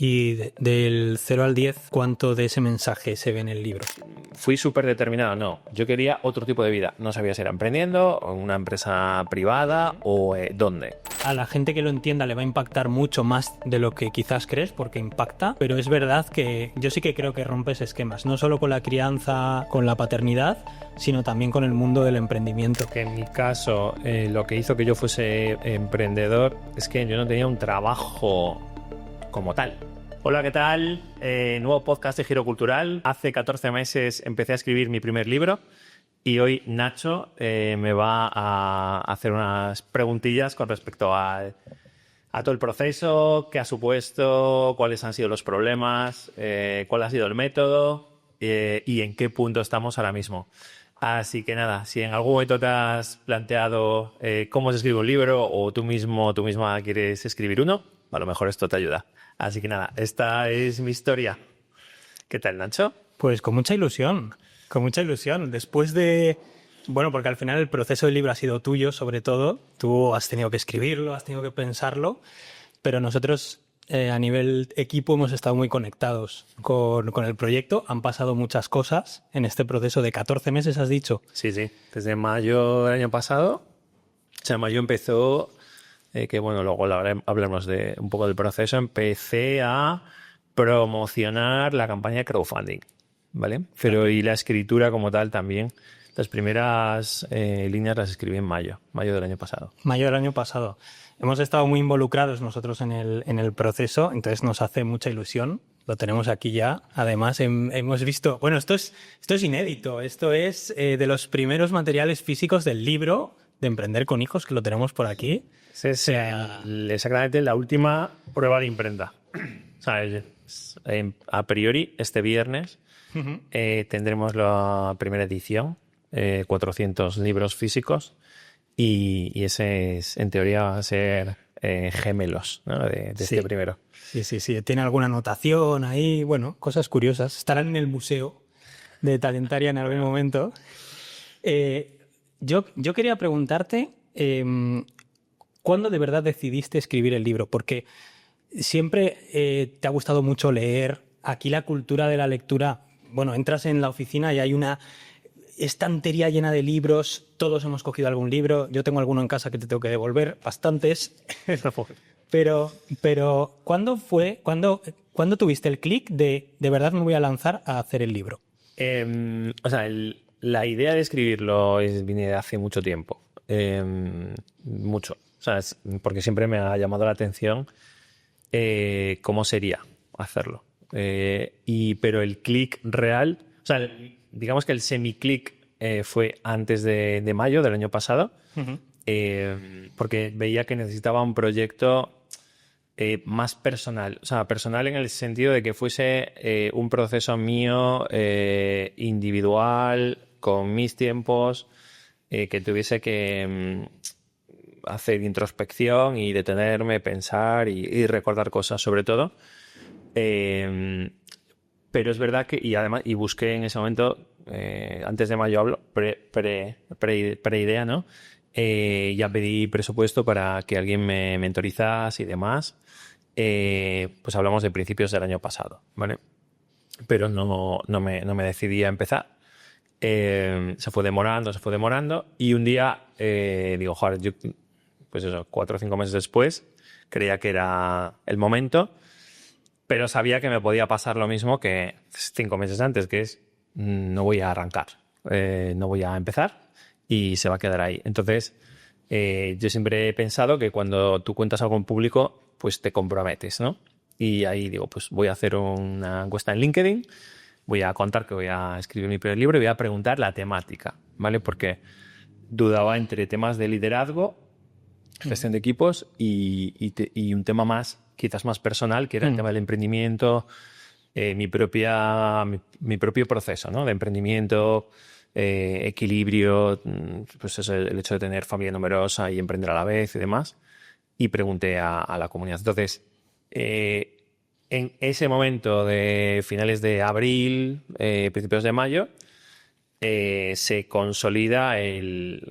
Y del 0 al 10, ¿cuánto de ese mensaje se ve en el libro? Fui súper determinado, no. Yo quería otro tipo de vida. No sabía si era emprendiendo, o en una empresa privada o dónde. A la gente que lo entienda le va a impactar mucho más de lo que quizás crees, porque impacta, pero es verdad que yo sí que creo que rompes esquemas, no solo con la crianza, con la paternidad, sino también con el mundo del emprendimiento. Que en mi caso, lo que hizo que yo fuese emprendedor es que yo no tenía un trabajo como tal. Hola, ¿qué tal? Nuevo podcast de Giro Cultural. Hace 14 meses empecé a escribir mi primer libro y hoy Nacho me va a hacer unas preguntillas con respecto a todo el proceso, qué ha supuesto, cuáles han sido los problemas, cuál ha sido el método y en qué punto estamos ahora mismo. Así que nada, si en algún momento te has planteado cómo se escribe un libro o tú misma quieres escribir uno, a lo mejor esto te ayuda. Así que nada, esta es mi historia. ¿Qué tal, Nacho? Pues con mucha ilusión, con mucha ilusión. Después de... Bueno, porque al final el proceso del libro ha sido tuyo, sobre todo. Tú has tenido que escribirlo, has tenido que pensarlo, pero nosotros a nivel equipo hemos estado muy conectados con el proyecto. Han pasado muchas cosas en este proceso de 14 meses, has dicho. Sí. Desde mayo del año pasado. O sea, mayo empezó... que bueno, luego hablamos de un poco del proceso. Empecé a promocionar la campaña de crowdfunding, ¿vale? Pero y la escritura como tal también. Las primeras líneas las escribí en mayo del año pasado. Mayo del año pasado. Hemos estado muy involucrados nosotros en el proceso, entonces nos hace mucha ilusión. Lo tenemos aquí ya. Además, hemos visto... Bueno, esto es inédito. Esto es de los primeros materiales físicos del libro de Emprender con Hijos, que lo tenemos por aquí. Es exactamente la última prueba de imprenta. O sea, a priori, este viernes tendremos la primera edición, 400 libros físicos, y ese es, en teoría, va a ser gemelos, ¿no? de este primero. Sí. Tiene alguna anotación ahí, bueno, cosas curiosas. Estarán en el museo de Talentaria en algún momento. Yo quería preguntarte... ¿Cuándo de verdad decidiste escribir el libro? Porque siempre te ha gustado mucho leer. Aquí la cultura de la lectura, bueno, entras en la oficina y hay una estantería llena de libros. Todos hemos cogido algún libro. Yo tengo alguno en casa que te tengo que devolver, bastantes. Pero ¿cuándo tuviste el clic de verdad me voy a lanzar a hacer el libro? O sea, la idea de escribirlo viene de hace mucho tiempo. Mucho. O sea, porque siempre me ha llamado la atención cómo sería hacerlo. Pero el clic real, o sea, digamos que el semi-clic fue antes de mayo del año pasado, porque veía que necesitaba un proyecto más personal. O sea, personal en el sentido de que fuese un proceso mío individual, con mis tiempos, que tuviese que... hacer introspección y detenerme, pensar y recordar cosas sobre todo. Pero es verdad que, y además, y busqué en ese momento, antes de mayo hablo, pre-idea, ¿no? Ya pedí presupuesto para que alguien me mentorizase y demás. Pues hablamos de principios del año pasado, ¿vale? Pero no me decidí a empezar. Se fue demorando y un día digo, joder, yo... pues eso, 4 o 5 meses después, creía que era el momento, pero sabía que me podía pasar lo mismo que 5 meses antes, que es no voy a arrancar, no voy a empezar y se va a quedar ahí. Entonces, yo siempre he pensado que cuando tú cuentas algo en público, pues te comprometes, ¿no? Y ahí digo, pues voy a hacer una encuesta en LinkedIn, voy a contar que voy a escribir mi primer libro y voy a preguntar la temática, ¿vale? Porque dudaba entre temas de liderazgo, gestión de equipos y un tema más, quizás más personal, que era el tema del emprendimiento, mi propio proceso, ¿no? De emprendimiento, equilibrio, pues eso, el hecho de tener familia numerosa y emprender a la vez y demás. Y pregunté a la comunidad. Entonces, en ese momento de finales de abril, principios de mayo, se consolida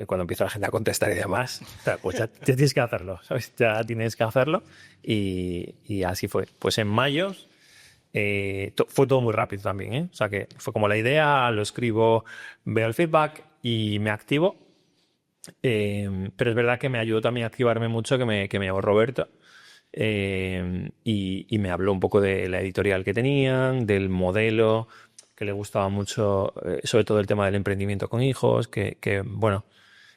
cuando empieza la gente a contestar y demás. O sea, pues ya tienes que hacerlo, ¿sabes? Ya tienes que hacerlo. Y así fue. Pues en mayo fue todo muy rápido también, ¿eh? O sea, que fue como la idea, lo escribo, veo el feedback y me activo. Pero es verdad que me ayudó también a activarme mucho que me llamó Roberto. Y me habló un poco de la editorial que tenían, del modelo, que le gustaba mucho, sobre todo el tema del emprendimiento con hijos, bueno,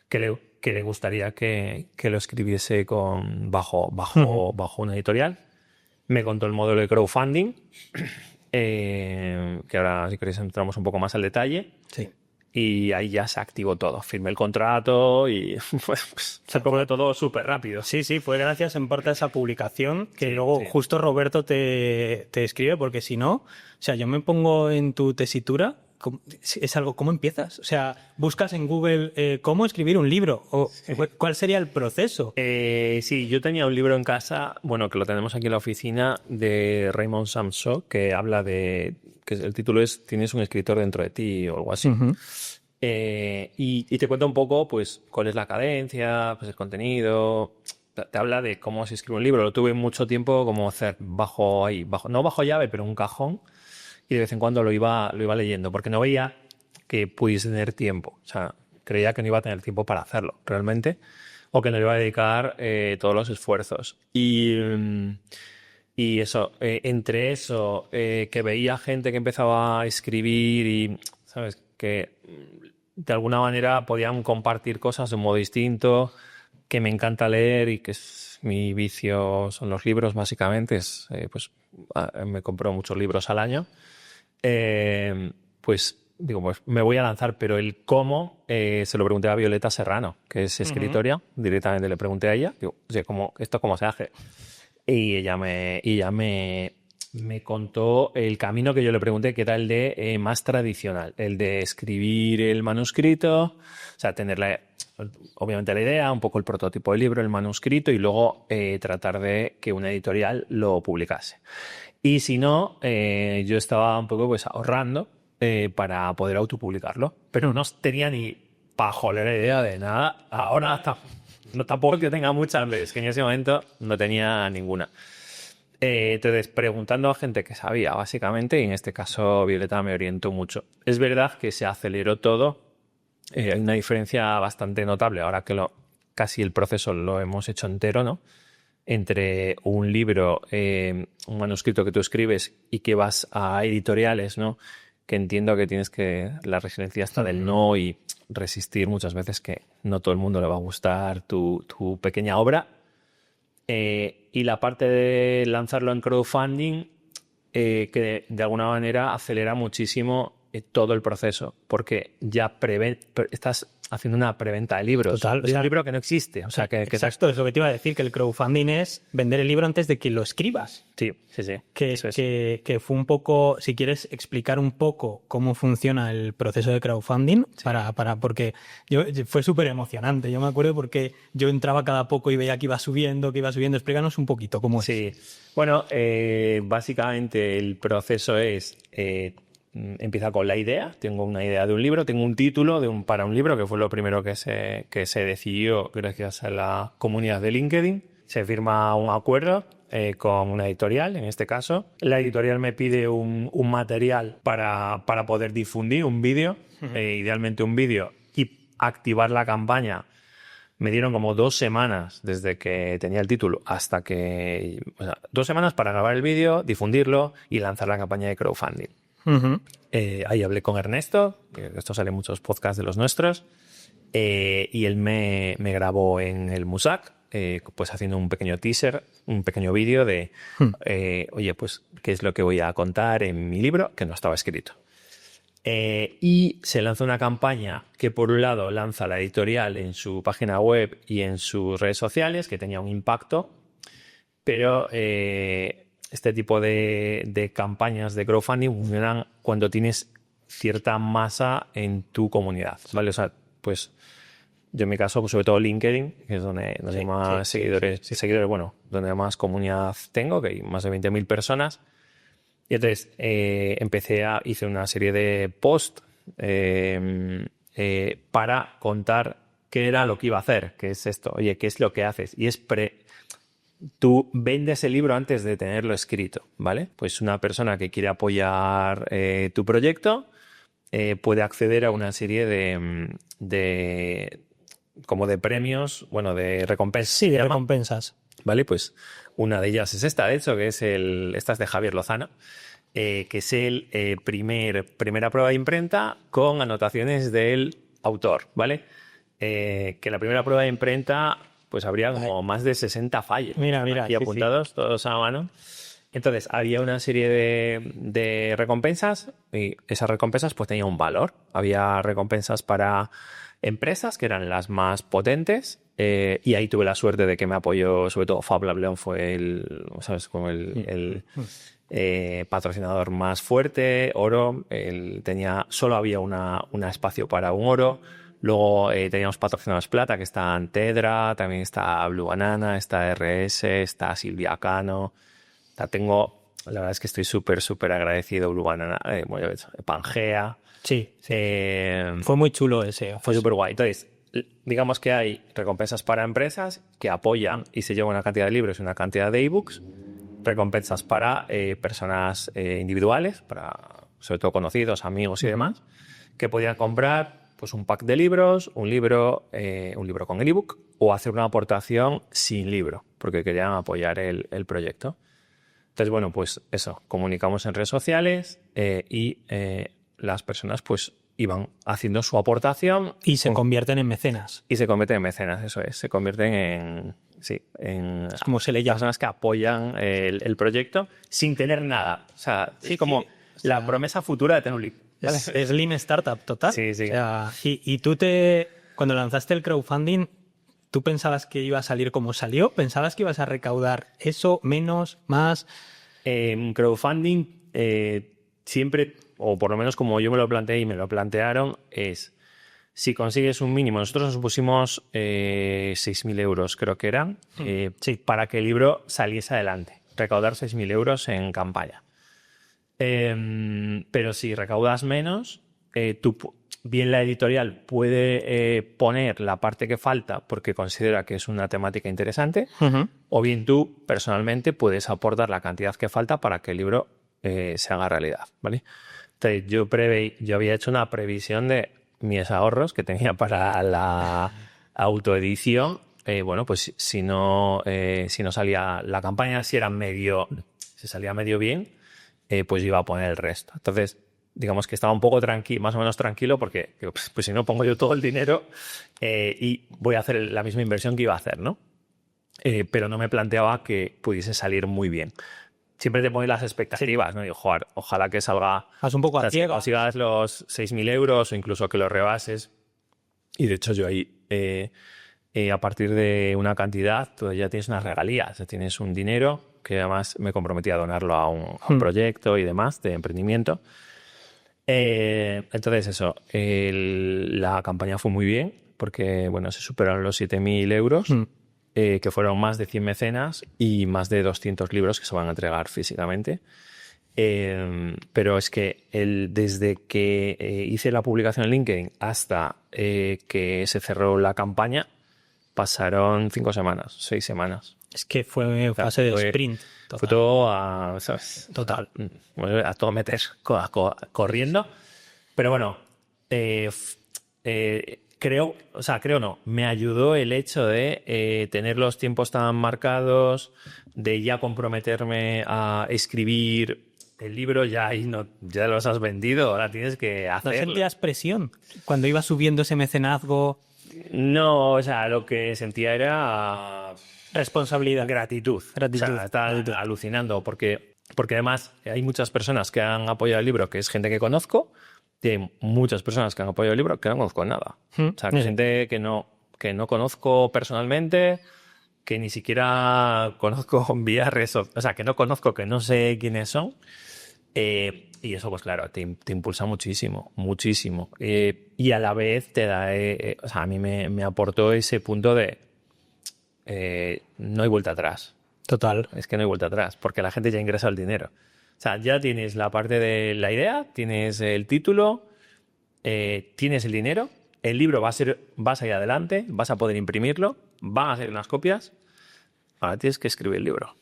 que le gustaría que lo escribiese bajo una editorial. Me contó el modelo de crowdfunding, que ahora si queréis entramos un poco más al detalle. Sí. Y ahí ya se activó todo. Firmé el contrato y pues, se pone todo súper rápido. Sí, fue gracias en parte a esa publicación que luego justo Roberto te escribe, porque si no, o sea, yo me pongo en tu tesitura, es algo, ¿cómo empiezas? O sea, buscas en Google cómo escribir un libro, o ¿cuál sería el proceso? Sí, yo tenía un libro en casa, bueno, que lo tenemos aquí en la oficina, de Raymond Samson, que habla de, que el título es "Tienes un escritor dentro de ti" o algo así. Uh-huh. Y te cuenta un poco, pues, cuál es la cadencia, pues, el contenido. Te habla de cómo se escribe un libro. Lo tuve mucho tiempo como hacer no bajo llave, pero un cajón. Y de vez en cuando lo iba leyendo, porque no veía que pudiese tener tiempo. O sea, creía que no iba a tener tiempo para hacerlo, realmente, o que no le iba a dedicar todos los esfuerzos. Y eso, entre eso, que veía gente que empezaba a escribir y, ¿sabes?, que de alguna manera podían compartir cosas de un modo distinto, que me encanta leer y que mi vicio son los libros, básicamente. Pues me compro muchos libros al año. Pues digo, pues me voy a lanzar, pero el cómo se lo pregunté a Violeta Serrano, que es escritora. Uh-huh. Directamente le pregunté a ella, digo, oye, ¿esto cómo se hace? Y ella me contó el camino que yo le pregunté, que era el de más tradicional, el de escribir el manuscrito, o sea, tener obviamente la idea, un poco el prototipo del libro, el manuscrito, y luego tratar de que una editorial lo publicase. Y si no, yo estaba un poco pues ahorrando para poder autopublicarlo, pero no tenía ni pajolera idea de nada. Ahora tampoco que tenga muchas veces, que en ese momento no tenía ninguna. Entonces, preguntando a gente que sabía, básicamente, y en este caso Violeta me orientó mucho. Es verdad que se aceleró todo. Hay una diferencia bastante notable, ahora que casi el proceso lo hemos hecho entero, ¿no?, entre un libro, un manuscrito que tú escribes y que vas a editoriales, ¿no?, que entiendo que tienes la resiliencia hasta del no y resistir muchas veces, que no todo el mundo le va a gustar tu pequeña obra. Y la parte de lanzarlo en crowdfunding, que de alguna manera acelera muchísimo todo el proceso, porque ya estás haciendo una preventa de libros. Total, es un libro que no existe. O sea, exacto, es lo que te iba a decir, que el crowdfunding es vender el libro antes de que lo escribas. Sí. Que fue un poco, si quieres explicar un poco cómo funciona el proceso de crowdfunding, sí. Porque fue súper emocionante. Yo me acuerdo porque yo entraba cada poco y veía que iba subiendo. Explícanos un poquito cómo es. Sí, bueno, básicamente el proceso es... empieza con la idea. Tengo una idea de un libro, tengo un título para un libro, que fue lo primero que se decidió gracias a la comunidad de LinkedIn. Se firma un acuerdo con una editorial, en este caso. La editorial me pide un material para poder difundir, un vídeo, idealmente un vídeo, y activar la campaña. Me dieron como 2 semanas desde que tenía el título hasta que... O sea, 2 semanas para grabar el vídeo, difundirlo y lanzar la campaña de crowdfunding. Uh-huh. Ahí hablé con Ernesto, que esto sale en muchos podcasts de los nuestros, y él me grabó en el Musac, pues haciendo un pequeño teaser, un pequeño vídeo de oye, pues qué es lo que voy a contar en mi libro, que no estaba escrito. Y se lanza una campaña que, por un lado, lanza la editorial en su página web y en sus redes sociales, que tenía un impacto, pero este tipo de campañas de crowdfunding funcionan cuando tienes cierta masa en tu comunidad, ¿vale? O sea, pues yo en mi caso, pues sobre todo LinkedIn, que es donde hay más seguidores, bueno, donde más comunidad tengo, que hay más de 20.000 personas. Y entonces hice una serie de posts para contar qué era lo que iba a hacer, qué es esto, oye, qué es lo que haces. Y tú vendes el libro antes de tenerlo escrito, ¿vale? Pues una persona que quiere apoyar tu proyecto puede acceder a una serie como de premios, bueno, de recompensas. Sí, de recompensas. ¿Vale? Pues una de ellas es esta, de hecho, que es esta es de Javier Lozano, que es el primera prueba de imprenta con anotaciones del autor, ¿vale? Que la primera prueba de imprenta pues habría como más de 60 fallos. Mira, aquí apuntados, todos a mano. Entonces, había una serie de recompensas y esas recompensas pues tenían un valor. Había recompensas para empresas que eran las más potentes y ahí tuve la suerte de que me apoyó, sobre todo Fab Lab León fue ¿sabes? Como el patrocinador más fuerte, oro. Solo había un espacio para un oro. Luego teníamos patrocinadores plata, que están Tedra, también está Blue Banana, está RS, está Silvia Cano. La verdad es que estoy súper, súper agradecido Blue Banana, Pangea. Sí. Fue muy chulo ese. Fue súper guay. Entonces, digamos que hay recompensas para empresas que apoyan y se llevan una cantidad de libros y una cantidad de ebooks. Recompensas para personas individuales, sobre todo conocidos, amigos y demás, que podían comprar pues un pack de libros, un libro con el ebook o hacer una aportación sin libro, porque querían apoyar el proyecto. Entonces, bueno, pues eso, comunicamos en redes sociales y las personas pues iban haciendo su aportación. Y se convierten en mecenas. Y se convierten en mecenas, eso es. Se convierten en es como se le llama. Personas que apoyan el proyecto sin tener nada. O sea, sí, como la promesa futura de tener un libro. ¿Vale? Es Lean Startup, total. Sí, sí. O sea, y tú cuando lanzaste el crowdfunding, ¿tú pensabas que iba a salir como salió? ¿Pensabas que ibas a recaudar eso, menos, más? Crowdfunding siempre, o por lo menos como yo me lo planteé y me lo plantearon, es si consigues un mínimo. Nosotros nos pusimos 6.000 euros, creo que eran, para que el libro saliese adelante. Recaudar 6.000 euros en campaña. Pero si recaudas menos, bien la editorial puede poner la parte que falta porque considera que es una temática interesante, o bien tú personalmente puedes aportar la cantidad que falta para que el libro se haga realidad, ¿vale? Entonces yo había hecho una previsión de mis ahorros que tenía para la autoedición. Bueno, pues si no salía la campaña, si salía medio bien, pues iba a poner el resto. Entonces, digamos que estaba un poco más o menos tranquilo porque pues si no pongo yo todo el dinero y voy a hacer la misma inversión que iba a hacer, ¿no? Pero no me planteaba que pudiese salir muy bien. Siempre te pones las expectativas, ¿no? Digo, joder, ojalá que salga... Haz un poco a ciegas. O sigas los 6.000 euros o incluso que lo rebases. Y de hecho yo ahí, a partir de una cantidad, tú ya tienes unas regalías, ya tienes un dinero que además me comprometí a donarlo a un proyecto y demás de emprendimiento. Entonces eso, la campaña fue muy bien porque bueno, se superaron los 7.000 euros, que fueron más de 100 mecenas y más de 200 libros que se van a entregar físicamente. Pero es que desde que hice la publicación en LinkedIn hasta que se cerró la campaña pasaron 6 semanas. Es que fue fase de sprint. Total. Fue todo ¿sabes? Total. A todo meter corriendo. Pero bueno, me ayudó el hecho de tener los tiempos tan marcados, de ya comprometerme a escribir el libro, ya los has vendido, ahora tienes que hacerlo. ¿No sentías presión cuando ibas subiendo ese mecenazgo? No, o sea, lo que sentía era... responsabilidad. Gratitud. O sea, estaba alucinando porque además hay muchas personas que han apoyado el libro, que es gente que conozco, y hay muchas personas que han apoyado el libro que no conozco nada. O sea, que gente que no conozco personalmente, que ni siquiera conozco vía redes sociales, o sea, que no conozco, que no sé quiénes son. Y eso, pues claro, te impulsa muchísimo, muchísimo. Y a la vez te da, o sea, a mí me aportó ese punto de no hay vuelta atrás. Total. Es que no hay vuelta atrás, porque la gente ya ingresa el dinero. O sea, ya tienes la parte de la idea, tienes el título tienes el dinero, el libro va a ir adelante, vas a poder imprimirlo, van a hacer unas copias, ahora tienes que escribir el libro.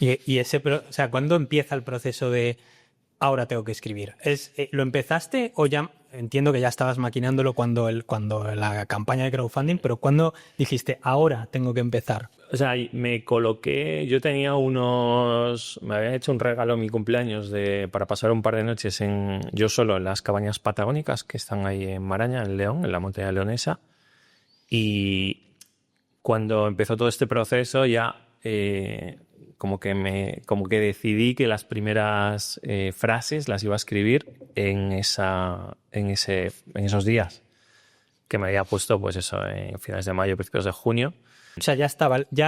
O sea, ¿cuándo empieza el proceso de ahora tengo que escribir? ¿Lo empezaste o ya entiendo que ya estabas maquinándolo cuando la campaña de crowdfunding, pero cuándo dijiste ahora tengo que empezar? O sea, me coloqué, yo tenía me habían hecho un regalo en mi cumpleaños para pasar un par de noches yo solo en las cabañas patagónicas que están ahí en Maraña, en León, en la montaña leonesa. Y cuando empezó todo este proceso ya como que decidí que las primeras frases las iba a escribir en esos días que me había puesto, pues eso, en finales de mayo, principios de junio. O sea, ya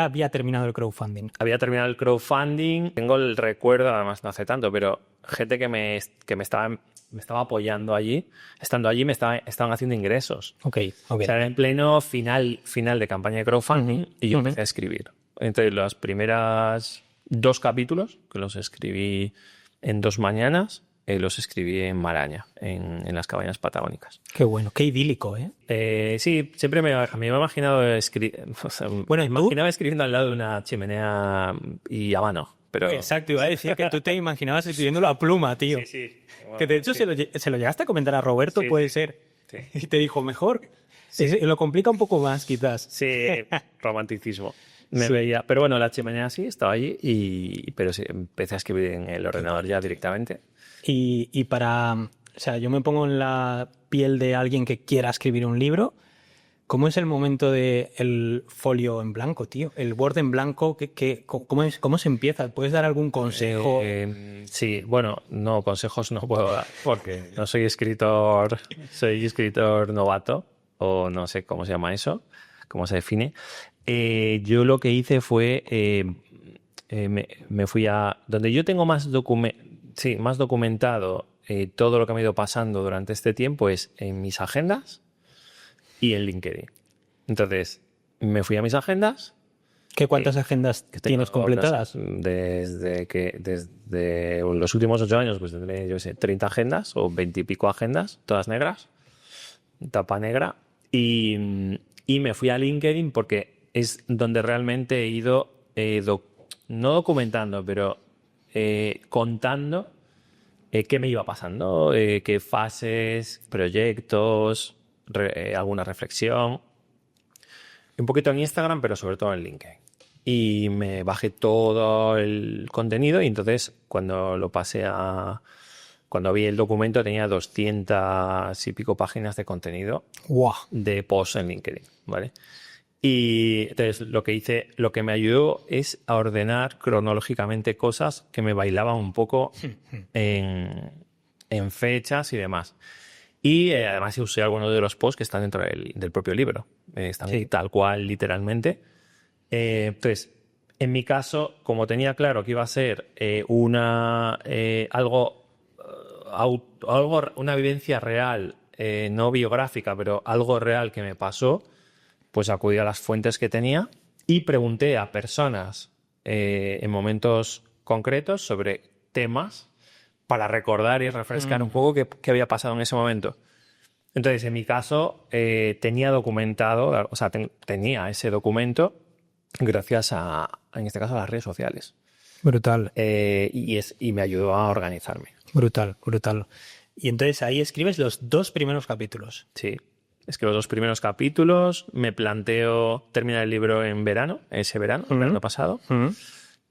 había terminado el crowdfunding. Había terminado el crowdfunding. Tengo el recuerdo, además no hace tanto, pero gente que me estaba apoyando allí. Estando allí estaban haciendo ingresos. Ok. O sea, era en pleno final de campaña de crowdfunding y yo empecé a escribir. Entonces, los primeros 2 capítulos, que los escribí en 2 mañanas, los escribí en Maraña, en las cabañas patagónicas. Qué bueno, qué idílico, ¿eh? Sí, siempre me he imaginado me imaginaba escribiendo al lado de una chimenea y habano. Pero... Exacto, iba a decir que tú te imaginabas escribiéndolo a pluma, tío. Sí. Bueno, que de hecho se lo llegaste a comentar a Roberto, sí, puede ser. Sí. Y te dijo, mejor. Sí. Lo complica un poco más, quizás. Sí, romanticismo. Me veía. Pero bueno, la chimenea sí, estaba allí, pero sí, empecé a escribir en el ordenador ya directamente. Y o sea, yo me pongo en la piel de alguien que quiera escribir un libro. ¿Cómo es el momento del folio en blanco, tío? El Word en blanco, ¿cómo se empieza? ¿Puedes dar algún consejo? Sí, bueno, no, consejos no puedo dar porque no soy escritor, soy escritor novato o no sé cómo se llama eso, cómo se define. Yo lo que hice fue, me fui a donde yo tengo más documentado todo lo que me ha ido pasando durante este tiempo es en mis agendas y en LinkedIn. Entonces, me fui a mis agendas. ¿Cuántas agendas tienes completadas? Desde los últimos 8 años, pues tendré, yo sé, 30 agendas o 20 y pico agendas, todas negras, tapa negra. Y me fui a LinkedIn porque es donde realmente he ido, no documentando, pero contando qué me iba pasando, qué fases, proyectos, alguna reflexión. Un poquito en Instagram, pero sobre todo en LinkedIn. Y me bajé todo el contenido y entonces cuando vi el documento tenía 200 y pico páginas de contenido. ¡Wow! De posts en LinkedIn, ¿vale? Y entonces lo que me ayudó es a ordenar cronológicamente cosas que me bailaban un poco en fechas y demás. Y además usé algunos de los posts que están dentro del propio libro. Están tal cual, literalmente. Entonces, en mi caso, como tenía claro que iba a ser una vivencia real, no biográfica, pero algo real que me pasó, pues acudí a las fuentes que tenía y pregunté a personas en momentos concretos sobre temas para recordar y refrescar un poco qué había pasado en ese momento. Entonces, en mi caso, tenía documentado, o sea, tenía ese documento gracias en este caso, a las redes sociales. Brutal. Y me ayudó a organizarme. Brutal. Y entonces ahí escribes los 2 primeros capítulos. Sí. Escribo los 2 primeros capítulos, me planteo terminar el libro en verano, el verano pasado.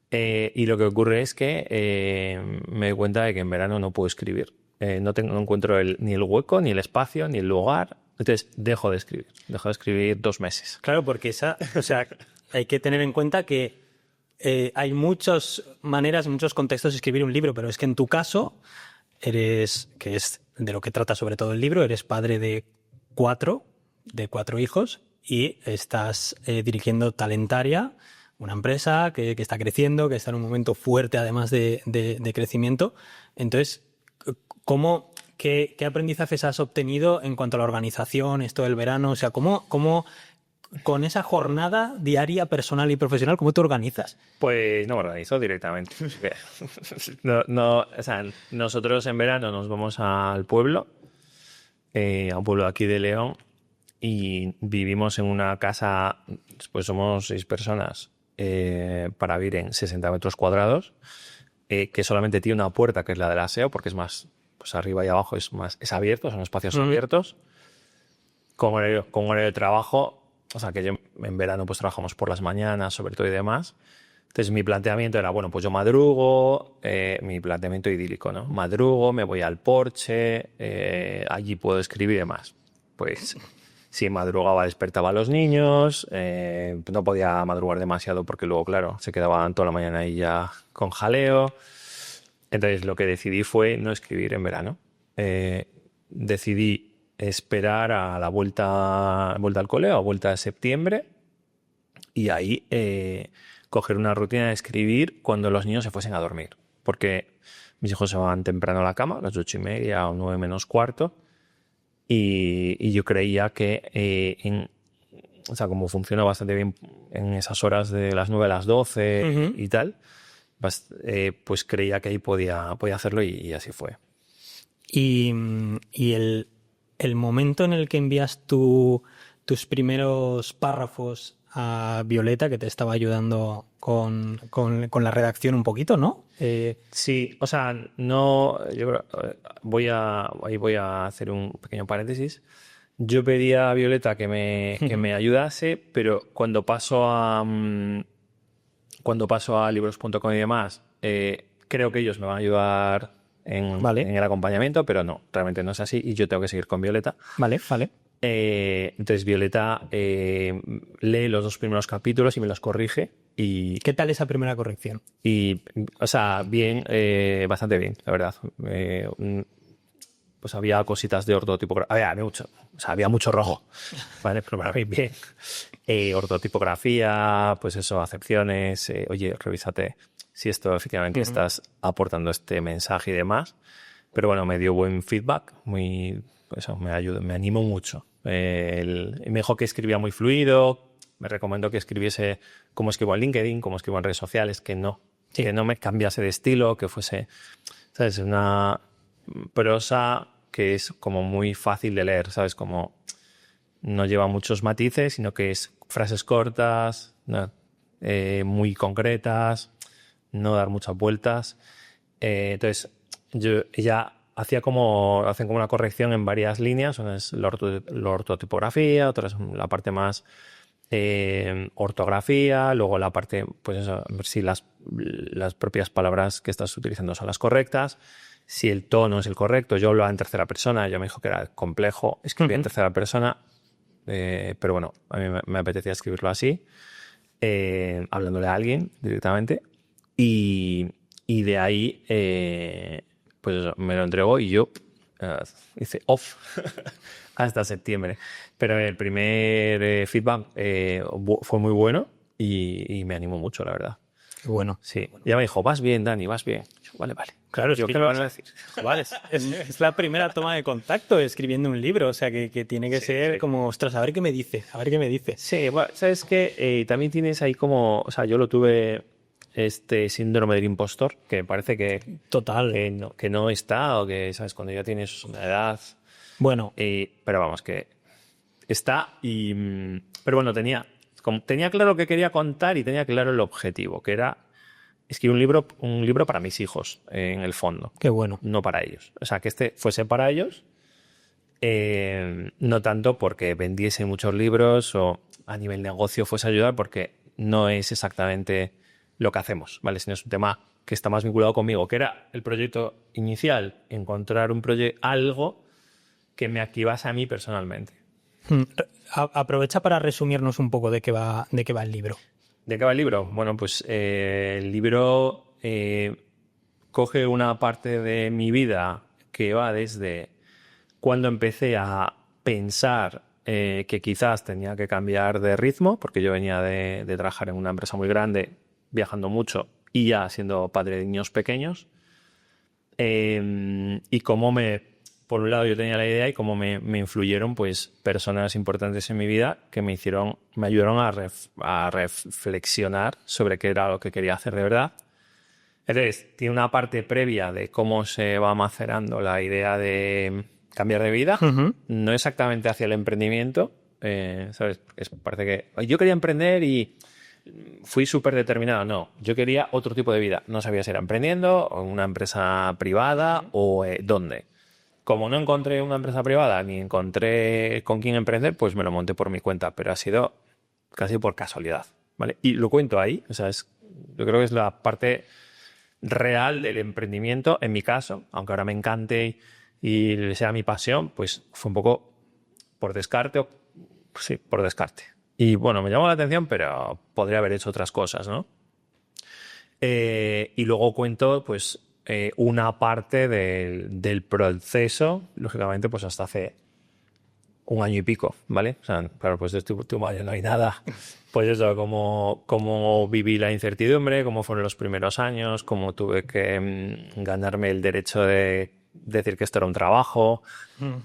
Y lo que ocurre es que me doy cuenta de que en verano no puedo escribir. No encuentro ni el hueco, ni el espacio, ni el lugar. Entonces dejo de escribir 2 meses. Claro, porque hay que tener en cuenta que hay muchas maneras, muchos contextos de escribir un libro, pero es que en tu caso, que es de lo que trata sobre todo el libro, eres padre de 4 hijos y estás dirigiendo Talentaria, una empresa que está creciendo, que está en un momento fuerte además de crecimiento. Entonces, ¿qué aprendizajes has obtenido en cuanto a la organización, esto del verano? O sea, ¿cómo con esa jornada diaria, personal y profesional, cómo te organizas? Pues no me organizo directamente. O sea, nosotros en verano nos vamos al pueblo a un pueblo de aquí de León, y vivimos en una casa, pues somos 6 personas, para vivir en 60 metros cuadrados, que solamente tiene una puerta, que es la del aseo, porque es más, pues arriba y abajo es abierto, son espacios abiertos, con horario de trabajo. O sea, que yo en verano pues trabajamos por las mañanas, sobre todo, y demás. Entonces mi planteamiento era, bueno, pues yo madrugo, mi planteamiento idílico, ¿no? Madrugo, me voy al porche, allí puedo escribir y demás. Pues si madrugaba, despertaba a los niños, no podía madrugar demasiado porque luego, claro, se quedaban toda la mañana ahí ya con jaleo. Entonces lo que decidí fue no escribir en verano. Decidí esperar a la vuelta al cole, a vuelta de septiembre, y ahí coger una rutina de escribir cuando los niños se fuesen a dormir. Porque mis hijos se van temprano a la cama, a las 8:30 o 9 menos cuarto, y yo creía que, o sea, como funciona bastante bien en esas horas de las 9 a las 12 y tal, pues creía que ahí podía hacerlo, y así fue. Y el momento en el que envías tus primeros párrafos a Violeta, que te estaba ayudando con la redacción un poquito, ¿no? Sí, o sea, no. Voy a hacer un pequeño paréntesis. Yo pedí a Violeta que me ayudase, pero cuando paso a libros.com y demás, creo que ellos me van a ayudar Vale. en el acompañamiento, pero no, realmente no es así, y yo tengo que seguir con Violeta. Vale. Entonces Violeta lee los 2 primeros capítulos y me los corrige. ¿Qué tal esa primera corrección? O sea, bien, bastante bien, la verdad. Pues había cositas de ortotipografía, había mucho rojo, ¿vale? Pero para mí bien. Ortotipografía, pues eso, acepciones, oye, revísate si esto efectivamente estás aportando este mensaje y demás. Pero bueno, me dio buen feedback, eso me ayudó, me animó mucho. Me dijo que escribía muy fluido, me recomendó que escribiese como escribo en LinkedIn, como escribo en redes sociales, que no me cambiase de estilo, que fuese, ¿sabes? Una prosa que es como muy fácil de leer, ¿sabes? Como no lleva muchos matices, sino que es frases cortas, ¿no? Muy concretas, no dar muchas vueltas. Entonces, ella hacen como una corrección en varias líneas. Una es la ortotipografía, otra es la parte más ortografía, luego la parte, pues eso, ver si las propias palabras que estás utilizando son las correctas, si el tono es el correcto. Yo hablaba en tercera persona, ella me dijo que era complejo escribir en tercera persona, pero bueno, a mí me apetecía escribirlo así, hablándole a alguien directamente, y de ahí pues eso, me lo entregó y yo hice off hasta septiembre. Pero el primer feedback fue muy bueno y me animó mucho, la verdad. Qué bueno. Sí. Ya me dijo, vas bien, Dani, vas bien. Yo, vale. Claro, ¿Qué me vas a decir? Vale, es la primera toma de contacto escribiendo un libro, o sea que tiene que ser como, ostras, a ver qué me dice. Sí, bueno, sabes que también tienes ahí como, o sea, yo lo tuve, este síndrome del impostor, que parece que total, que no está, o que, sabes, cuando ya tienes una edad. Bueno, pero vamos, que está. Pero bueno, tenía claro lo que quería contar y tenía claro el objetivo, que era escribir un libro para mis hijos, en el fondo. Qué bueno. No para ellos. O sea, que este fuese para ellos, no tanto porque vendiese muchos libros o a nivel negocio fuese a ayudar, porque no es exactamente lo que hacemos, ¿vale? Sino es un tema que está más vinculado conmigo, que era el proyecto inicial, encontrar algo que me activase a mí personalmente. Aprovecha para resumirnos un poco de qué va el libro. ¿De qué va el libro? Bueno, pues el libro coge una parte de mi vida que va desde cuando empecé a pensar que quizás tenía que cambiar de ritmo, porque yo venía de trabajar en una empresa muy grande, viajando mucho y ya siendo padre de niños pequeños, y cómo por un lado yo tenía la idea y cómo me influyeron pues personas importantes en mi vida que me ayudaron a reflexionar sobre qué era lo que quería hacer de verdad. Entonces, tiene una parte previa de cómo se va macerando la idea de cambiar de vida, Ujú. no exactamente hacia el emprendimiento, ¿sabes? Parece que yo quería emprender y fui súper determinado. No, yo quería otro tipo de vida. No sabía si era emprendiendo o una empresa privada o dónde. Como no encontré una empresa privada ni encontré con quién emprender, pues me lo monté por mi cuenta, pero ha sido casi por casualidad, ¿vale? Y lo cuento ahí, o sea, yo creo que es la parte real del emprendimiento, en mi caso, aunque ahora me encante y sea mi pasión, pues fue un poco por descarte, sí, por descarte. Y bueno, me llamó la atención, pero podría haber hecho otras cosas, ¿no? Y luego cuento, pues, una parte del proceso, lógicamente, pues hasta hace un año y pico, ¿vale? O sea, claro, pues de este último año no hay nada. Pues eso, cómo viví la incertidumbre, cómo fueron los primeros años, cómo tuve que ganarme el derecho de decir que esto era un trabajo,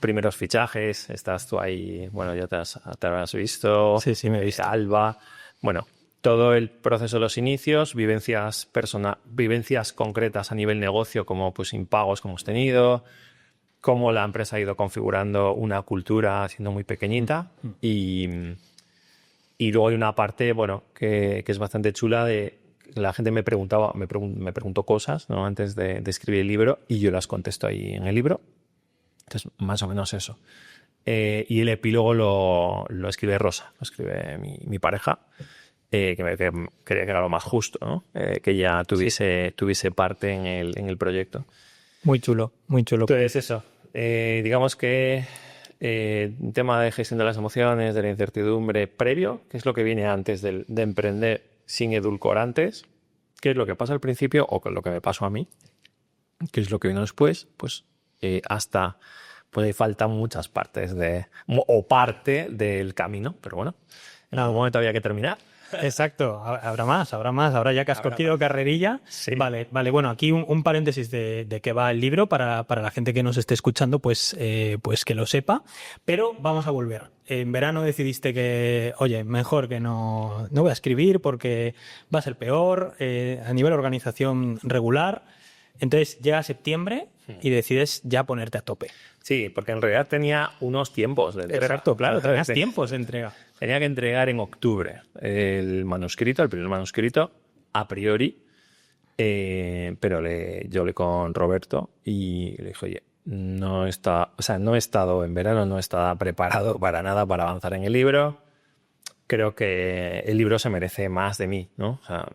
primeros fichajes, estás tú ahí, bueno, ya te habrás visto, Sí, sí, me he visto. Alba, bueno, todo el proceso de los inicios, vivencias concretas a nivel negocio, como pues impagos que hemos tenido, cómo la empresa ha ido configurando una cultura siendo muy pequeñita y luego hay una parte, bueno, que es bastante chula de la gente me preguntó cosas, ¿no? Antes de escribir el libro y yo las contesto ahí en el libro. Entonces, más o menos eso. Y el epílogo lo escribe Rosa, lo escribe mi pareja, que creía que era lo más justo, ¿no? Que ella tuviese parte en el proyecto. Muy chulo, muy chulo. Entonces, eso. Digamos que un tema de gestión de las emociones, de la incertidumbre previo, que es lo que viene antes de emprender sin edulcorantes, que es lo que pasa al principio o lo que me pasó a mí, que es lo que vino después, pues hasta pues ahí faltan muchas partes o parte del camino, pero bueno, en algún momento había que terminar. Exacto, habrá más, ahora ya que has cogido carrerilla. Sí. Vale, bueno, aquí un paréntesis de qué va el libro para la gente que nos esté escuchando, pues que lo sepa, pero vamos a volver. En verano decidiste que, oye, mejor que no voy a escribir porque va a ser peor, a nivel organización regular. Entonces llega septiembre y decides ya ponerte a tope. Sí, porque en realidad tenía unos tiempos de entrega. Exacto, claro, tenías tiempos de entrega. Tenía que entregar en octubre el primer manuscrito, a priori, pero yo hablé con Roberto y le dije, oye, no he estado en verano, no estaba preparado para nada para avanzar en el libro. Creo que el libro se merece más de mí, ¿no? O sea,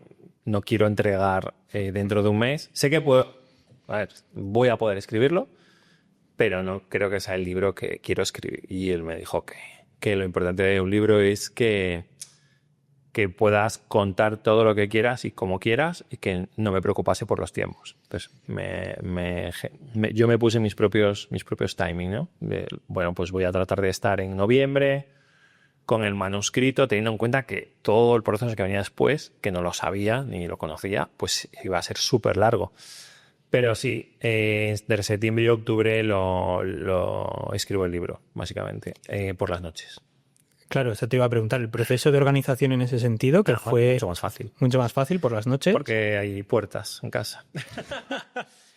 no quiero entregar dentro de un mes. Sé que voy a poder escribirlo, pero no creo que sea el libro que quiero escribir. Y él me dijo que lo importante de un libro es que puedas contar todo lo que quieras y como quieras y que no me preocupase por los tiempos. Entonces, yo me puse mis propios timing, ¿no? Bueno, pues voy a tratar de estar en noviembre con el manuscrito, teniendo en cuenta que todo el proceso que venía después, que no lo sabía ni lo conocía, pues iba a ser súper largo. Pero sí, entre septiembre y octubre lo escribo el libro, básicamente, por las noches. Claro, eso te iba a preguntar. El proceso de organización en ese sentido, que fue mucho más fácil. Mucho más fácil por las noches. Porque hay puertas en casa.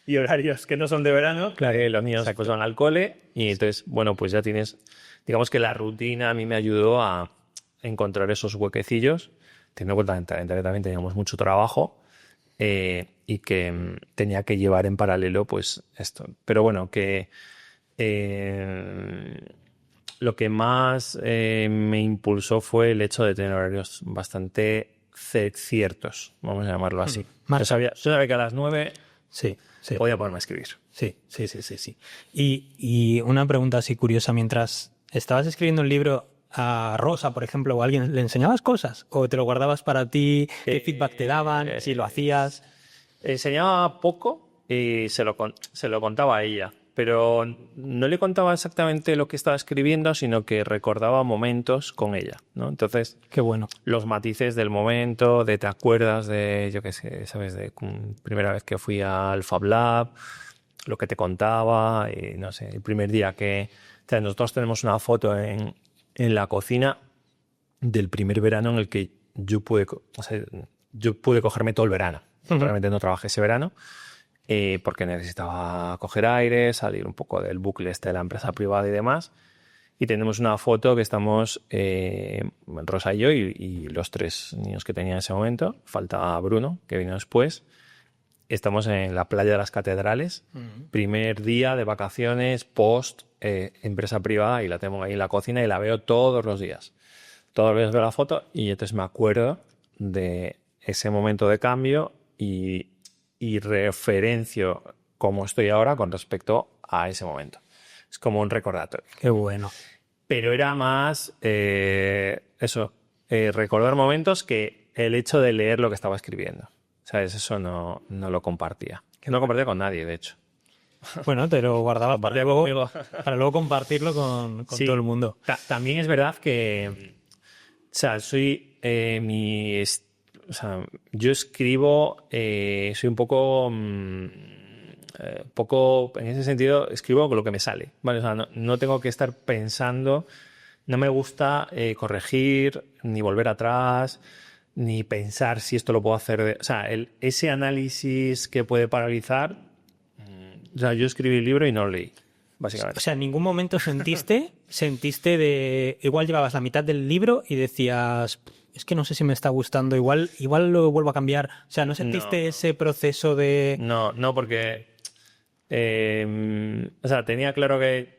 Y horarios que no son de verano. Claro, los niños pues van al cole y entonces, bueno, pues ya tienes... Digamos que la rutina a mí me ayudó a encontrar esos huequecillos, teniendo en cuenta que también teníamos mucho trabajo y que tenía que llevar en paralelo pues esto. Pero bueno, que lo que más me impulsó fue el hecho de tener horarios bastante ciertos, vamos a llamarlo así. Yo sabía que a las 9 sí. podía ponerme a escribir. Sí. Y una pregunta así curiosa, mientras estabas escribiendo un libro a Rosa, por ejemplo, o a alguien, ¿le enseñabas cosas? ¿O te lo guardabas para ti? ¿Qué feedback te daban? Si lo hacías. Enseñaba poco y se lo contaba a ella. Pero no le contaba exactamente lo que estaba escribiendo, sino que recordaba momentos con ella, ¿no? Entonces, qué bueno. Los matices del momento, te acuerdas de, yo qué sé, ¿sabes? De primera vez que fui al Fab Lab, lo que te contaba, y no sé, el primer día o sea, nosotros tenemos una foto en la cocina del primer verano en el que yo pude cogerme todo el verano. Realmente no trabajé ese verano. porque necesitaba coger aire, salir un poco del bucle este de la empresa privada y demás. Y tenemos una foto que estamos Rosa y yo y los 3 niños que tenía en ese momento. Falta Bruno, que vino después. Estamos en la playa de las Catedrales. Primer día de vacaciones, post empresa privada, y la tengo ahí en la cocina y la veo todos los días. Todos los días veo la foto y entonces me acuerdo de ese momento de cambio y referencio cómo estoy ahora con respecto a ese momento. Es como un recordatorio. Qué bueno. Pero era más recordar momentos que el hecho de leer lo que estaba escribiendo. ¿Sabes? Eso no lo compartía. Que no lo compartía con nadie, de hecho. Bueno, te lo guardaba para luego compartirlo con Sí. todo el mundo. También es verdad que, o sea, soy yo escribo, soy un poco, en ese sentido, escribo con lo que me sale, ¿vale? O sea, no tengo que estar pensando, no me gusta corregir, ni volver atrás, ni pensar si esto lo puedo hacer. O sea, ese análisis que puede paralizar, o sea, yo escribí el libro y no lo leí, básicamente. O sea, en ningún momento sentiste de... Igual llevabas la mitad del libro y decías, es que no sé si me está gustando, igual lo vuelvo a cambiar. O sea, ¿no sentiste ese proceso de...? No, porque... o sea, tenía claro que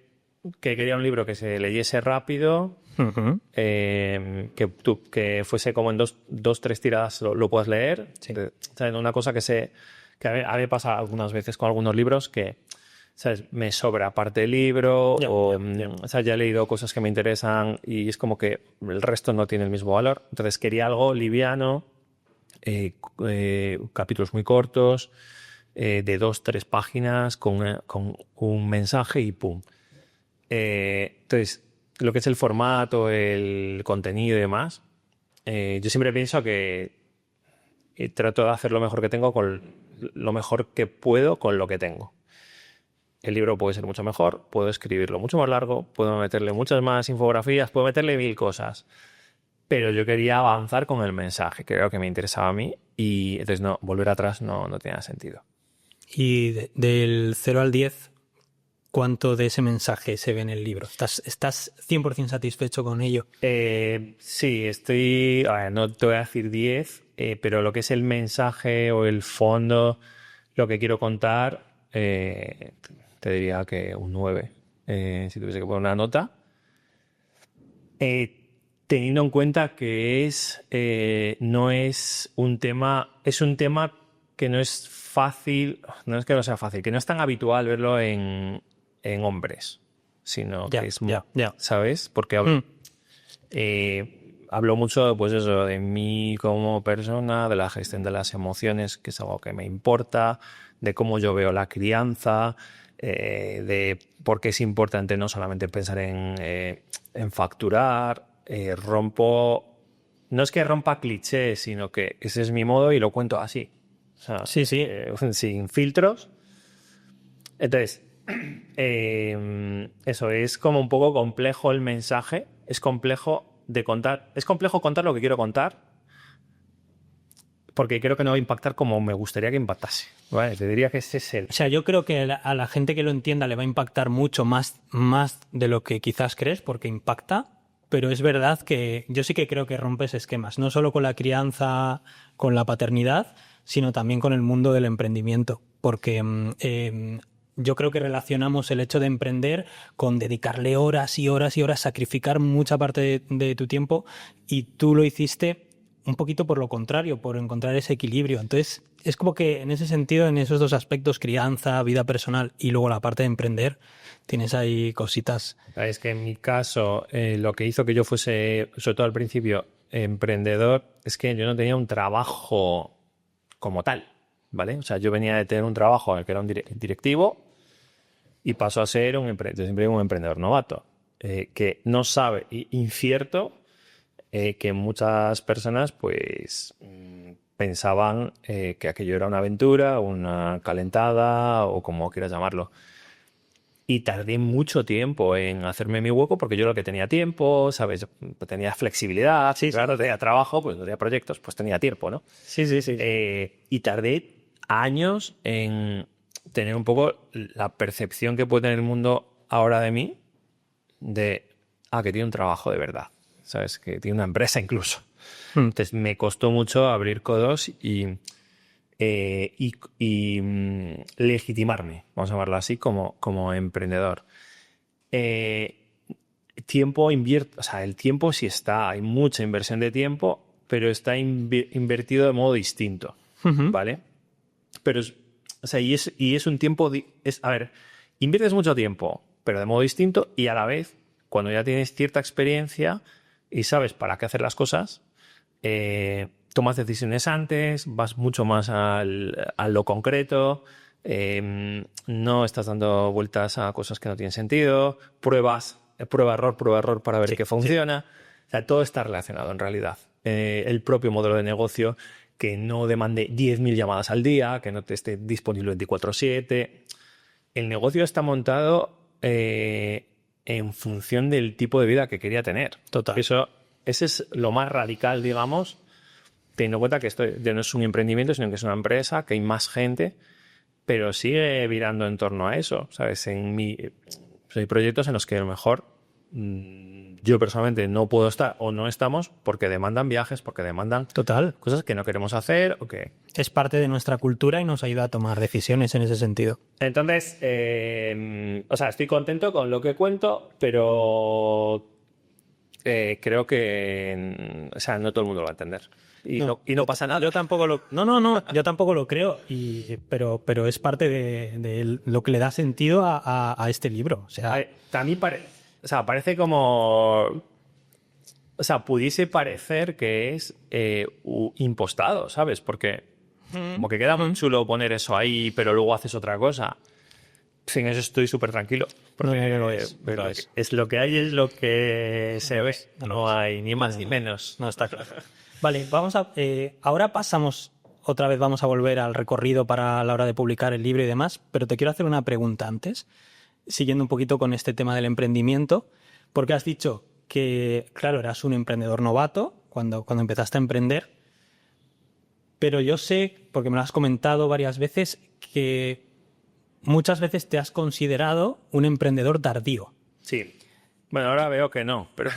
quería un libro que se leyese rápido, Uh-huh. que fuese como en dos, 3 tiradas lo puedas leer. Sí. O sea, una cosa que a mí me pasa algunas veces con algunos libros que, ¿sabes? Me sobra parte del libro o sea, ya he leído cosas que me interesan y es como que el resto no tiene el mismo valor. Entonces quería algo liviano, capítulos muy cortos, de 2, 3 páginas con un mensaje y pum. Entonces, lo que es el formato, el contenido y demás, yo siempre pienso que trato de hacer lo mejor que tengo con lo mejor que puedo con lo que tengo. El libro puede ser mucho mejor, puedo escribirlo mucho más largo, puedo meterle muchas más infografías, puedo meterle 1000 cosas. Pero yo quería avanzar con el mensaje, que era lo que me interesaba a mí, y entonces no, volver atrás no tenía sentido. Y del 0 al 10, ¿cuánto de ese mensaje se ve en el libro? ¿Estás 100% satisfecho con ello? Sí, estoy... A ver, no te voy a decir 10, pero lo que es el mensaje o el fondo, lo que quiero contar, te diría que un 9, si tuviese que poner una nota. Teniendo en cuenta que no es un tema... Es un tema que no es fácil... No es que no sea fácil, que no es tan habitual verlo en hombres, sino que es... ¿Sabes? Porque hablo mucho, pues eso, de mí como persona, de la gestión de las emociones, que es algo que me importa, de cómo yo veo la crianza, de por qué es importante no solamente pensar en facturar, no es que rompa clichés, sino que ese es mi modo y lo cuento así. O sea, sí. Sin filtros. Entonces, eso, es como un poco complejo el mensaje, es complejo de contar, es complejo contar lo que quiero contar, porque creo que no va a impactar como me gustaría que impactase. ¿Vale? Te diría que ese es el... O sea, yo creo que a la gente que lo entienda le va a impactar mucho más de lo que quizás crees, porque impacta, pero es verdad que yo sí que creo que rompes esquemas, no solo con la crianza, con la paternidad, sino también con el mundo del emprendimiento, porque yo creo que relacionamos el hecho de emprender con dedicarle horas y horas y horas, sacrificar mucha parte de tu tiempo, y tú lo hiciste un poquito por lo contrario, por encontrar ese equilibrio. Entonces, es como que en ese sentido, en esos dos aspectos, crianza, vida personal y luego la parte de emprender, tienes ahí cositas. Es que en mi caso, lo que hizo que yo fuese, sobre todo al principio, emprendedor, es que yo no tenía un trabajo como tal, ¿vale? O sea, yo venía de tener un trabajo en el que era un directivo y pasó a ser siempre un emprendedor novato, que no sabe, incierto, que muchas personas pues pensaban que aquello era una aventura, una calentada o como quieras llamarlo. Y tardé mucho tiempo en hacerme mi hueco porque yo lo que tenía tiempo, ¿sabes? Tenía flexibilidad, sí, claro, tenía trabajo, pues no tenía proyectos, pues tenía tiempo, ¿no? Sí. Y tardé años en tener un poco la percepción que puede tener el mundo ahora de mí, de, que tiene un trabajo de verdad, ¿sabes? Que tiene una empresa incluso. Entonces me costó mucho abrir codos y legitimarme, vamos a llamarlo así, como emprendedor. Tiempo invierto, o sea, el tiempo sí está, hay mucha inversión de tiempo, pero está invertido de modo distinto, ¿vale? Pero o sea, y es un tiempo, a ver, inviertes mucho tiempo, pero de modo distinto, y a la vez, cuando ya tienes cierta experiencia y sabes para qué hacer las cosas, tomas decisiones antes, vas mucho más a lo concreto, no estás dando vueltas a cosas que no tienen sentido, prueba error para ver qué funciona. O sea, todo está relacionado en realidad. El propio modelo de negocio, que no demande 10.000 llamadas al día, que no te esté disponible 24/7. El negocio está montado en función del tipo de vida que quería tener. Total. Ese es lo más radical, digamos, teniendo en cuenta que esto no es un emprendimiento, sino que es una empresa, que hay más gente, pero sigue virando en torno a eso, ¿sabes? Hay proyectos en los que a lo mejor yo personalmente no puedo estar o no estamos porque demandan viajes, porque demandan cosas que no queremos hacer o que... Es parte de nuestra cultura y nos ayuda a tomar decisiones en ese sentido. Entonces, o sea, estoy contento con lo que cuento, pero creo que, o sea, no todo el mundo lo va a entender. Y no pasa nada. Yo tampoco yo tampoco lo creo, pero es parte de lo que le da sentido a este libro. O sea, también parece como... O sea, pudiese parecer que es impostado, ¿sabes? Porque como que queda muy chulo poner eso ahí, pero luego haces otra cosa. Sin eso estoy súper tranquilo. Pero es lo que hay, es lo que se ve. No hay ni más ni menos. No está claro. Vale, ahora vamos a volver al recorrido para la hora de publicar el libro y demás, pero te quiero hacer una pregunta antes, siguiendo un poquito con este tema del emprendimiento, porque has dicho que, claro, eras un emprendedor novato cuando empezaste a emprender, pero yo sé, porque me lo has comentado varias veces, que muchas veces te has considerado un emprendedor tardío. Sí. Bueno, ahora veo que no, pero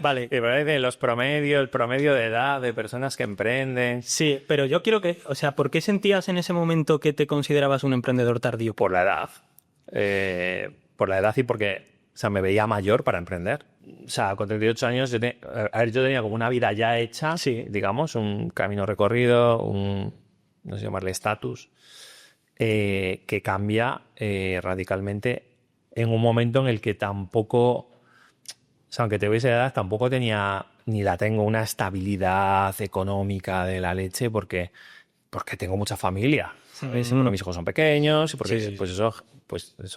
vale. De el promedio de edad de personas que emprenden. Sí, pero yo quiero o sea, ¿por qué sentías en ese momento que te considerabas un emprendedor tardío? Por la edad. Por la edad y porque, o sea, me veía mayor para emprender. O sea, con 38 años yo tenía como una vida ya hecha, digamos, un camino recorrido, no sé llamarle estatus, que cambia radicalmente en un momento en el que tampoco... O sea, aunque te veis de edad, tampoco tenía ni la tengo una estabilidad económica de la leche porque tengo mucha familia, ¿sabes? Porque mis hijos son pequeños y porque eso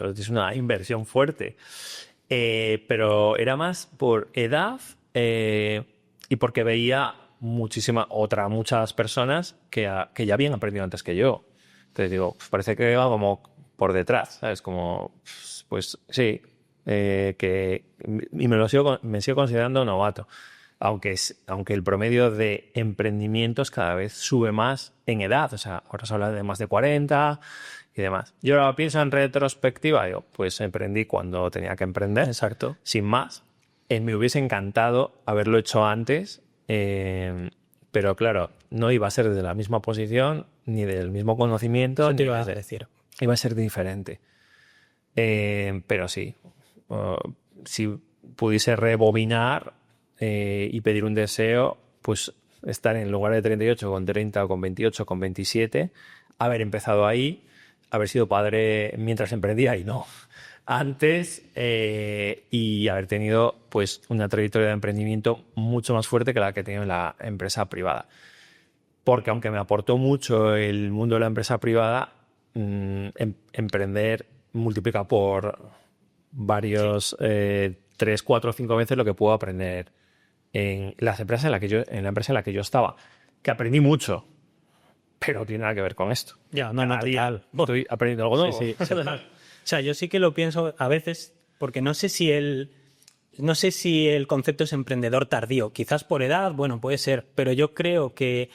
es una inversión fuerte. Pero era más por edad y porque veía muchas personas que ya habían aprendido antes que yo. Entonces digo, parece que iba como por detrás, ¿sabes? Como, pues sí. Y me sigo considerando novato, aunque el promedio de emprendimientos cada vez sube más en edad. O sea, ahora se habla de más de 40 y demás. Yo ahora pienso en retrospectiva, digo, pues emprendí cuando tenía que emprender. Exacto. Sin más. Me hubiese encantado haberlo hecho antes, pero claro, no iba a ser desde la misma posición ni del mismo conocimiento. Eso te iba a decir. Iba a ser diferente. Pero sí. Si pudiese rebobinar y pedir un deseo, pues estar en lugar de 38 con 30 o con 28 con 27, haber empezado ahí, haber sido padre mientras emprendía y no antes, y haber tenido pues una trayectoria de emprendimiento mucho más fuerte que la que he tenido en la empresa privada. Porque aunque me aportó mucho el mundo de la empresa privada, emprender multiplica por varios 3, 4, 5 veces lo que puedo aprender en las empresas en la empresa en la que yo estaba, que aprendí mucho, pero no tiene nada que ver con esto. Ya, no, total. Estoy aprendiendo algo nuevo. Sí. O sea, yo sí que lo pienso a veces, porque no sé si el concepto es emprendedor tardío. Quizás por edad, bueno, puede ser, pero yo creo que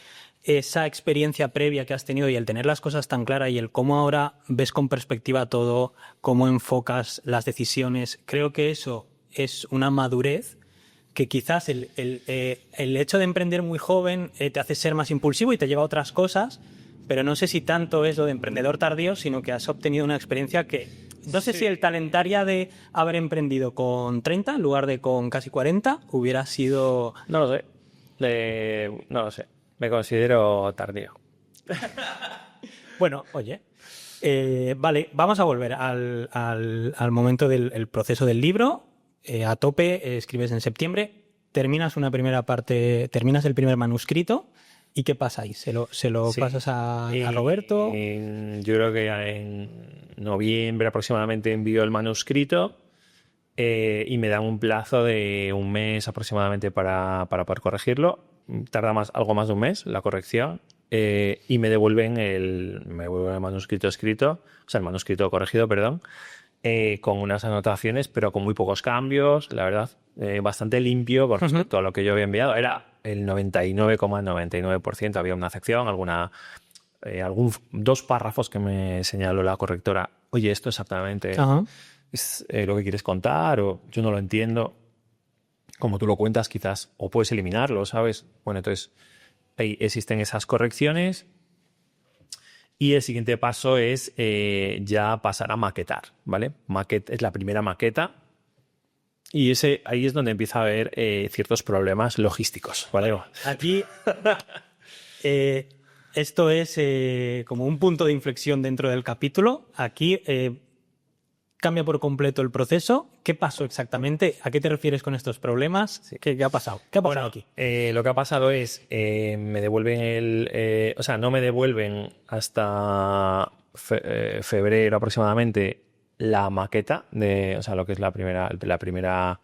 esa experiencia previa que has tenido y el tener las cosas tan claras y el cómo ahora ves con perspectiva todo, cómo enfocas las decisiones, creo que eso es una madurez que quizás el hecho de emprender muy joven te hace ser más impulsivo y te lleva a otras cosas, pero no sé si tanto es lo de emprendedor tardío, sino que has obtenido una experiencia que no sé si el talentaria de haber emprendido con 30 en lugar de con casi 40 hubiera sido... No lo sé. No lo sé. Me considero tardío. Bueno, oye, vale, vamos a volver al momento del proceso del libro. A tope, escribes en septiembre, terminas una primera parte, terminas el primer manuscrito. ¿Y qué pasa ahí? ¿Se lo Sí. pasas a Roberto? Yo creo que en noviembre aproximadamente envío el manuscrito y me dan un plazo de un mes aproximadamente para poder corregirlo. Tarda algo más de un mes la corrección y me devuelven el manuscrito escrito, o sea, el manuscrito corregido, perdón, con unas anotaciones, pero con muy pocos cambios, la verdad, bastante limpio con respecto a lo que yo había enviado. Era el 99,99%. Había una sección, dos párrafos que me señaló la correctora. Oye, esto exactamente es lo que quieres contar, o yo no lo entiendo. Como tú lo cuentas, quizás, o puedes eliminarlo, ¿sabes? Bueno, entonces ahí existen esas correcciones. Y el siguiente paso es ya pasar a maquetar, ¿vale? Es la primera maqueta. Y ahí es donde empieza a haber ciertos problemas logísticos, ¿vale? Aquí esto es como un punto de inflexión dentro del capítulo. Aquí cambia por completo el proceso. ¿Qué pasó exactamente? ¿A qué te refieres con estos problemas? Sí. ¿Qué ha pasado? ¿Qué ha pasado aquí? Lo que ha pasado es me devuelven o sea, no me devuelven hasta febrero aproximadamente la maqueta o sea, lo que es la primera, o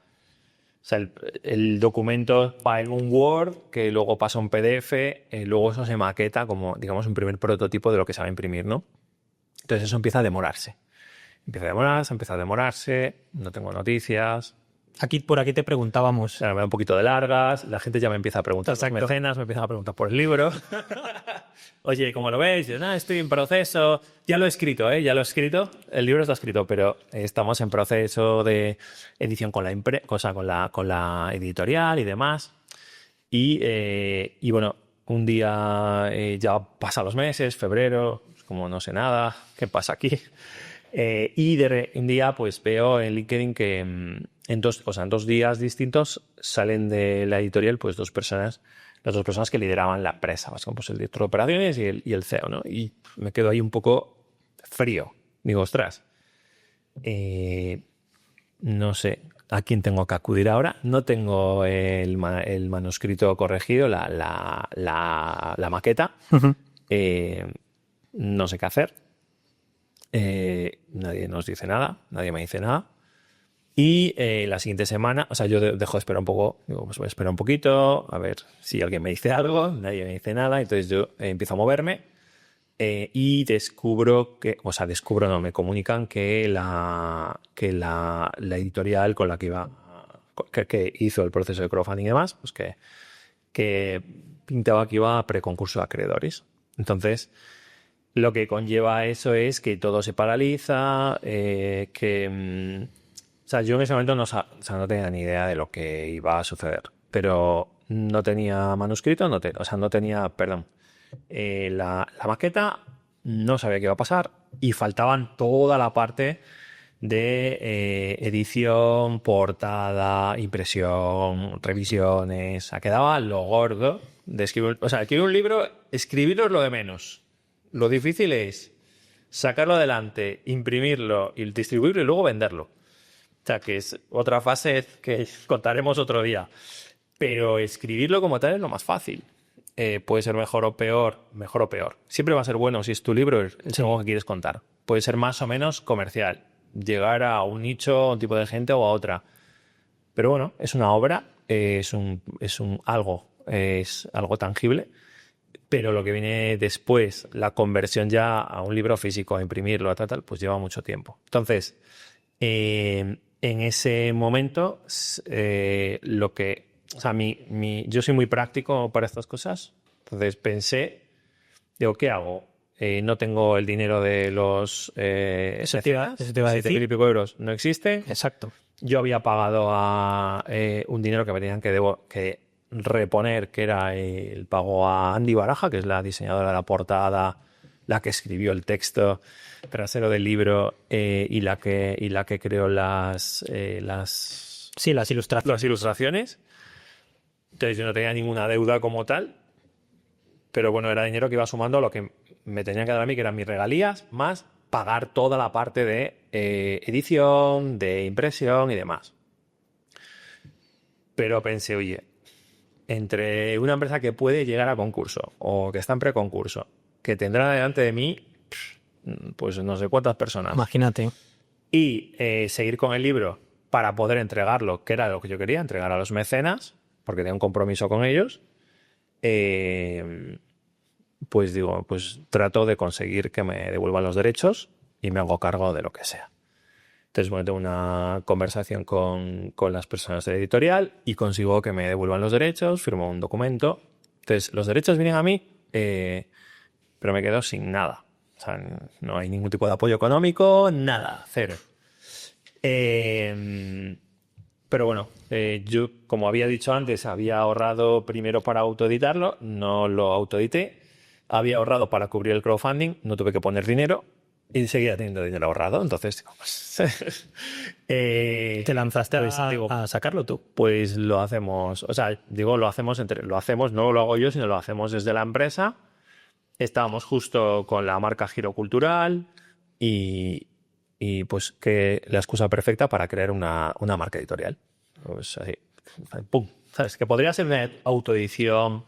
sea, el documento va en un Word que luego pasa a un PDF, luego eso se maqueta como, digamos, un primer prototipo de lo que se va a imprimir, ¿no? Entonces eso empieza a demorarse. Empieza a demorarse, no tengo noticias. Por aquí te preguntábamos. O sea, me da un poquito de largas, la gente ya me empieza a preguntar por mecenas, me empiezan a preguntar por el libro. Oye, ¿cómo lo ves? Yo, estoy en proceso. Ya lo he escrito, ya lo he escrito. El libro está escrito, pero estamos en proceso de edición con la editorial y demás. Y bueno, un día ya pasan los meses, febrero, como no sé nada, ¿qué pasa aquí? Un día pues veo en LinkedIn que en 2 días distintos salen de la editorial pues las dos personas que lideraban la empresa, pues el director de operaciones y el CEO, ¿no? Y me quedo ahí un poco frío. Digo, ostras, no sé a quién tengo que acudir ahora. No tengo el manuscrito corregido, la maqueta. Uh-huh. No sé qué hacer. Nadie nos dice nada, nadie me dice nada. Y la siguiente semana, o sea, yo dejo de esperar un poco, digo, pues voy a esperar un poquito, a ver si alguien me dice algo, nadie me dice nada, entonces yo empiezo a moverme y me comunican que la editorial con la que iba, que hizo el proceso de crowdfunding y demás, pues que pintaba que iba a preconcurso de acreedores. Entonces, lo que conlleva eso es que todo se paraliza, o sea, yo en ese momento no tenía ni idea de lo que iba a suceder, pero no tenía manuscrito, no tenía, perdón, la maqueta, no sabía qué iba a pasar y faltaban toda la parte de edición, portada, impresión, revisiones. O sea, quedaba lo gordo de escribir. O sea, escribir un libro, escribirlo es lo de menos. Lo difícil es sacarlo adelante, imprimirlo y distribuirlo y luego venderlo. O sea, que es otra fase que contaremos otro día. Pero escribirlo como tal es lo más fácil. Puede ser mejor o peor. Siempre va a ser bueno si es tu libro, es algo que quieres contar. Puede ser más o menos comercial. Llegar a un nicho, a un tipo de gente o a otra. Pero bueno, es una obra, es algo tangible. Pero lo que viene después, la conversión ya a un libro físico, a imprimirlo, a tal, pues lleva mucho tiempo. Entonces, en ese momento, yo soy muy práctico para estas cosas. Entonces pensé, digo, ¿qué hago? No tengo el dinero de los Eso te iba a decir. 7.000 y pico euros, no existen. Exacto. Yo había pagado a un dinero que me tenían que reponer, que era el pago a Andy Baraja, que es la diseñadora de la portada, la que escribió el texto trasero del libro y la que creó las ilustraciones. las ilustraciones. Entonces yo no tenía ninguna deuda como tal, pero bueno, era dinero que iba sumando a lo que me tenían que dar a mí, que eran mis regalías, más pagar toda la parte de edición, de impresión y demás. Pero pensé, oye, entre una empresa que puede llegar a concurso o que está en preconcurso, que tendrá delante de mí, pues no sé cuántas personas. Imagínate. Y seguir con el libro para poder entregarlo, que era lo que yo quería, entregar a los mecenas, porque tenía un compromiso con ellos, pues digo, pues trato de conseguir que me devuelvan los derechos y me hago cargo de lo que sea. Entonces, bueno, tengo una conversación con las personas de la editorial y consigo que me devuelvan los derechos, firmo un documento. Entonces, los derechos vienen a mí, pero me quedo sin nada. O sea, no hay ningún tipo de apoyo económico, nada, cero. Pero bueno, yo, como había dicho antes, había ahorrado primero para autoeditarlo, no lo autoedité. Había ahorrado para cubrir el crowdfunding, no tuve que poner dinero y seguía teniendo dinero ahorrado. Entonces, digo, pues, te lanzaste a sacarlo tú. Pues lo hacemos, o sea, digo, lo hacemos, no lo hago yo, sino lo hacemos desde la empresa. Estábamos justo con la marca Giro Cultural y pues que la excusa perfecta para crear una marca editorial. Pues así, pum, ¿sabes? Que podría ser una autoedición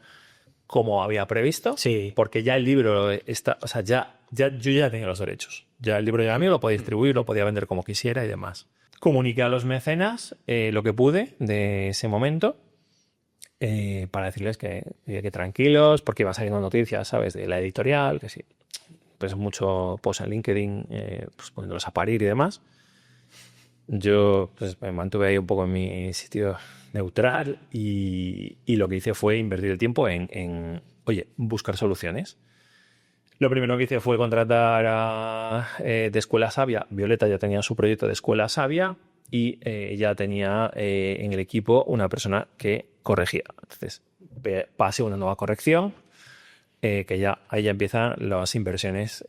como había previsto, sí, porque ya el libro está, o sea, yo ya tenía los derechos. Ya el libro ya era mío, lo podía distribuir, lo podía vender como quisiera y demás. Comuniqué a los mecenas lo que pude de ese momento para decirles que tranquilos, porque iban saliendo noticias, ¿sabes? De la editorial, que sí. Pues mucho post en LinkedIn, pues poniéndolos a parir y demás. Yo pues, me mantuve ahí un poco en mi sitio neutral y lo que hice fue invertir el tiempo en buscar soluciones. Lo primero que hice fue contratar de Escuela Sabia. Violeta ya tenía su proyecto de Escuela Sabia y ya tenía en el equipo una persona que corregía. Entonces, pasé una nueva corrección, que ya ahí ya empiezan las inversiones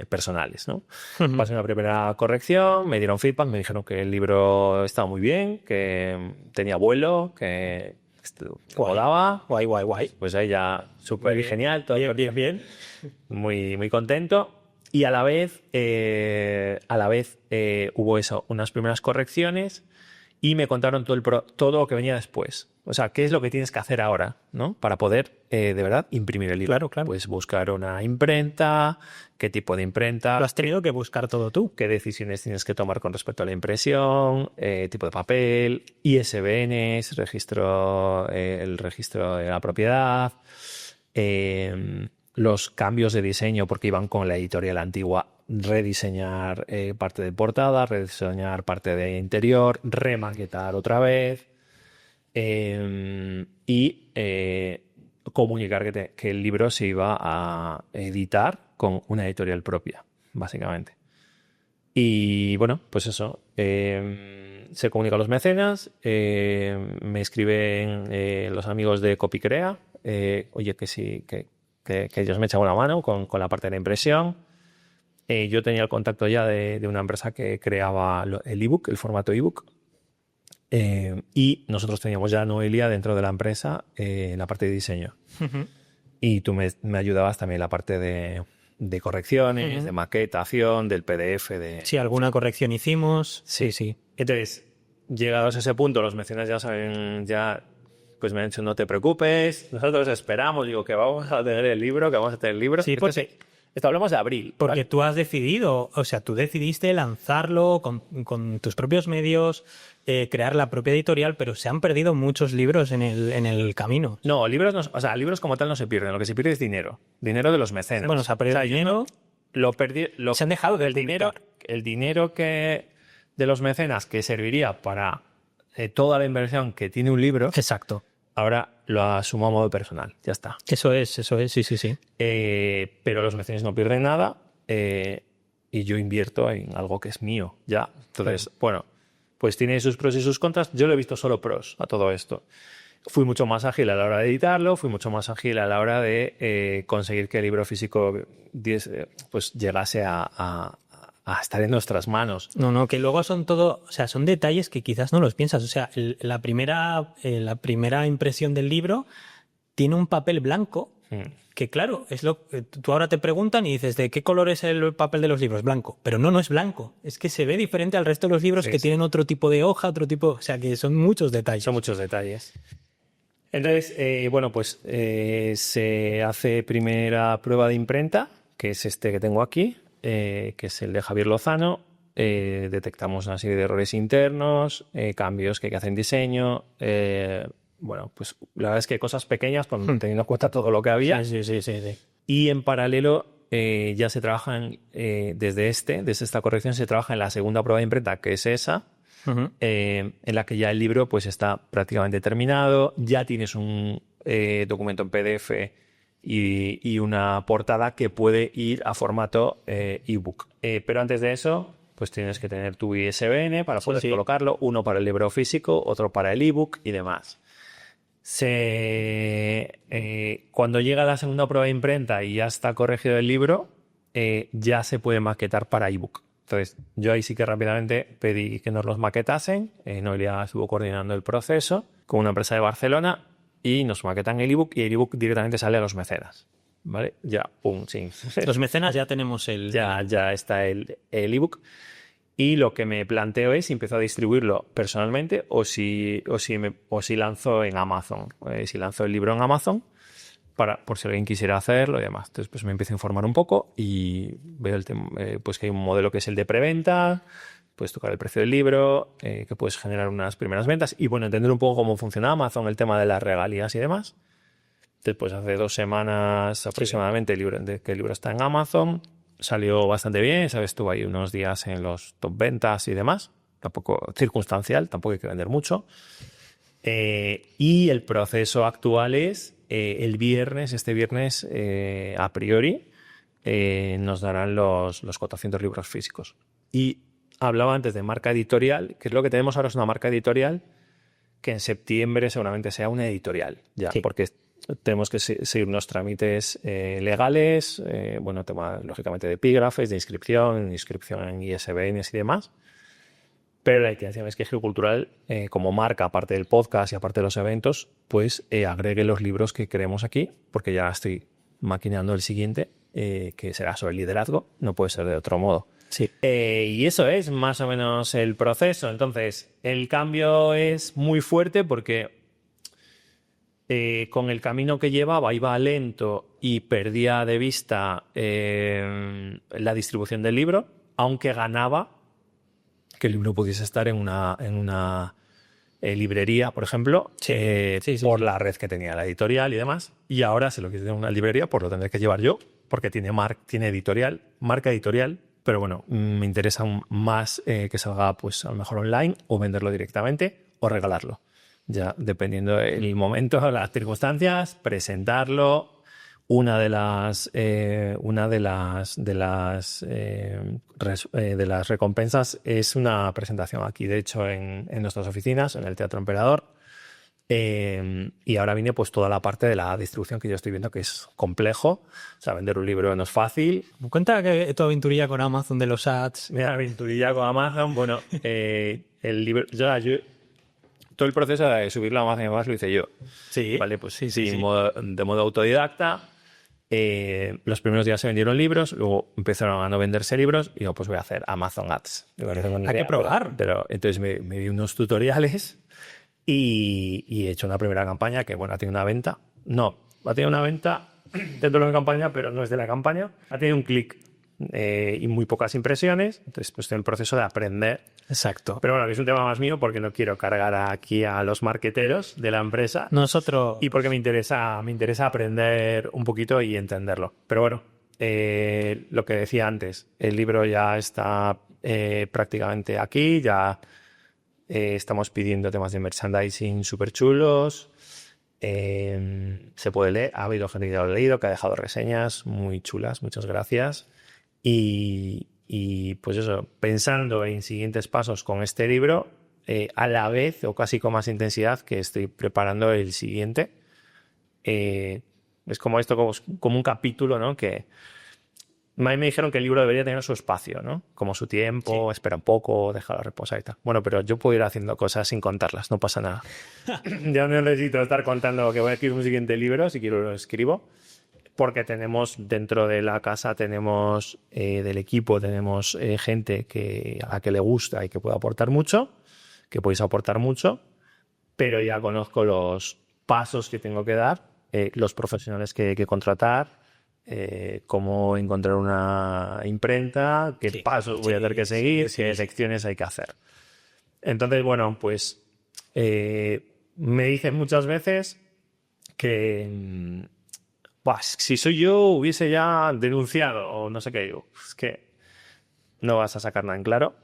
personales, ¿no? Uh-huh. Pasé una primera corrección, me dieron feedback, me dijeron que el libro estaba muy bien, que tenía vuelo, que volaba. Guay. Pues ahí ya súper genial, todo bien. Muy, muy contento. Y a la vez hubo unas primeras correcciones y me contaron todo lo que venía después. O sea, ¿qué es lo que tienes que hacer ahora, ¿no? Para poder, de verdad, imprimir el libro? Claro. Pues buscar una imprenta, qué tipo de imprenta. Lo has tenido que buscar todo tú. ¿Qué decisiones tienes que tomar con respecto a la impresión? Tipo de papel, ISBNs, el registro de la propiedad, los cambios de diseño, porque iban con la editorial antigua, rediseñar parte de portada, rediseñar parte de interior, remaquetar otra vez. Y comunicar que el libro se iba a editar con una editorial propia, básicamente. Y bueno, pues eso. Se comunica a los mecenas, me escriben los amigos de Copycrea, oye, que sí, que ellos me echan una mano con la parte de la impresión. Yo tenía el contacto ya de una empresa que creaba el ebook, el formato ebook. Y nosotros teníamos ya Noelia dentro de la empresa en la parte de diseño. Uh-huh. Y tú me ayudabas también en la parte de correcciones, de maquetación, del PDF. Sí, alguna corrección hicimos. Sí. Entonces, llegados a ese punto, los mecenas ya saben, pues me han dicho, no te preocupes, nosotros esperamos, digo, que vamos a tener el libro, Sí, porque esto hablamos de abril. Porque ¿vale? tú has decidido, o sea, tú decidiste lanzarlo con tus propios medios, crear la propia editorial, pero se han perdido muchos libros en el camino. No, libros como tal no se pierden, lo que se pierde es dinero de los mecenas. Bueno, se ha perdido dinero. Se han dejado del dinero. El dinero de los mecenas que serviría para toda la inversión que tiene un libro. Exacto. ahora lo asumo a modo personal, ya está. Eso es, sí. Pero los mecenas no pierden nada y yo invierto en algo que es mío, ya. Entonces, bueno, pues tiene sus pros y sus contras. Yo le he visto solo pros a todo esto. Fui mucho más ágil a la hora de editarlo, fui mucho más ágil a la hora de conseguir que el libro físico pues llegase a estar en nuestras manos. No, que luego son todo, o sea, son detalles que quizás no los piensas. O sea, la primera impresión del libro tiene un papel blanco que, claro, es lo que tú ahora te preguntan y dices, ¿de qué color es el papel de los libros? Blanco. Pero no es blanco. Es que se ve diferente al resto de los libros que tienen otro tipo de hoja, otro tipo, o sea, que son muchos detalles. Son muchos detalles. Entonces, bueno, pues se hace primera prueba de imprenta, que es este que tengo aquí, que es el de Javier Lozano. Detectamos una serie de errores internos, cambios que hay que hacer en diseño. Bueno, pues la verdad es que cosas pequeñas, teniendo en cuenta todo lo que había. Sí. Y en paralelo ya se trabajan, desde esta corrección se trabaja en la segunda prueba de imprenta, que es esa. En la que ya el libro pues está prácticamente terminado, ya tienes un documento en PDF y una portada que puede ir a formato ebook. Pero antes de eso, pues tienes que tener tu ISBN para poder colocarlo, uno para el libro físico, otro para el ebook y demás. Cuando llega la segunda prueba de imprenta y ya está corregido el libro, ya se puede maquetar para ebook. Entonces, yo ahí sí que rápidamente pedí que nos los maquetasen. Noelia estuvo coordinando el proceso con una empresa de Barcelona y nos maquetan el ebook y el ebook directamente sale a los mecenas. ¿Vale? Ya, sí. Los mecenas ya tenemos Ya está el ebook. Y lo que me planteo es si empiezo a distribuirlo personalmente o si lanzo en Amazon. Si lanzo el libro en Amazon, por si alguien quisiera hacerlo y demás. Entonces, pues me empiezo a informar un poco y veo pues que hay un modelo que es el de preventa, puedes tocar el precio del libro, que puedes generar unas primeras ventas y, bueno, entender un poco cómo funciona Amazon, el tema de las regalías y demás. Después, hace 2 semanas aproximadamente que el libro está en Amazon, salió bastante bien, ¿sabes? Estuvo ahí unos días en los top ventas y demás. Tampoco circunstancial, tampoco hay que vender mucho. Y el proceso actual es este viernes, a priori, nos darán los 400 libros físicos. Y hablaba antes de marca editorial, que es lo que tenemos ahora, es una marca editorial que en septiembre seguramente sea una editorial, ya, porque tenemos que seguir unos trámites legales, bueno, tema lógicamente de epígrafes, de inscripción en ISBNs y demás. Pero la intención es que Geocultural, como marca, aparte del podcast y aparte de los eventos, pues agregue los libros que queremos aquí, porque ya estoy maquinando el siguiente, que será sobre el liderazgo, no puede ser de otro modo. Sí. Y eso es más o menos el proceso. Entonces, el cambio es muy fuerte porque con el camino que llevaba iba lento y perdía de vista la distribución del libro, aunque ganaba que el libro pudiese estar en una librería, por ejemplo, por la red que tenía la editorial y demás. Y ahora se lo quiere tener una librería, pues lo tendré que llevar yo, porque tiene marca editorial. Pero bueno, me interesa más que salga, pues a lo mejor online, o venderlo directamente o regalarlo. Ya dependiendo del momento, las circunstancias, presentarlo. Una de las recompensas es una presentación aquí, de hecho, en nuestras oficinas, en el Teatro Emperador. Y ahora viene pues toda la parte de la distribución que yo estoy viendo que es complejo. O sea, vender un libro no es fácil. Cuenta que tu aventurilla con Amazon de los ads. Mi aventurilla con Amazon, bueno, el libro... todo el proceso de subirlo a Amazon y demás lo hice yo. Sí. Vale, pues sí. De modo autodidacta. Los primeros días se vendieron libros, luego empezaron a no venderse libros y digo, pues voy a hacer Amazon Ads. Hay que probar. Pero entonces me di unos tutoriales y he hecho una primera campaña que, bueno, ha tenido una venta. No, ha tenido una venta dentro de la campaña, pero no es de la campaña. Ha tenido un clic y muy pocas impresiones. Entonces, pues estoy en el proceso de aprender. Exacto. Pero bueno, que es un tema más mío porque no quiero cargar aquí a los marketeros de la empresa. Nosotros... Y porque me interesa aprender un poquito y entenderlo. Pero bueno, lo que decía antes, el libro ya está prácticamente aquí, ya estamos pidiendo temas de merchandising súper chulos. Se puede leer, ha habido gente que lo ha leído, que ha dejado reseñas muy chulas, muchas gracias. Y pues eso, pensando en siguientes pasos con este libro, a la vez o casi con más intensidad que estoy preparando el siguiente. Es como esto, como un capítulo, ¿no? Que a mí me dijeron que el libro debería tener su espacio, ¿no? Como su tiempo, espera un poco, déjalo reposar y tal. Bueno, pero yo puedo ir haciendo cosas sin contarlas, no pasa nada. Ya no necesito estar contando que voy a escribir un siguiente libro, si quiero lo escribo, porque tenemos dentro de la casa, tenemos del equipo, tenemos gente a la que le gusta y que puede aportar mucho, que podéis aportar mucho, pero ya conozco los pasos que tengo que dar, los profesionales que hay que contratar, cómo encontrar una imprenta, qué pasos voy a tener que seguir, qué secciones hay que hacer. Entonces, bueno, pues me dicen muchas veces que si soy yo hubiese ya denunciado o no sé qué. Digo, es que no vas a sacar nada en claro.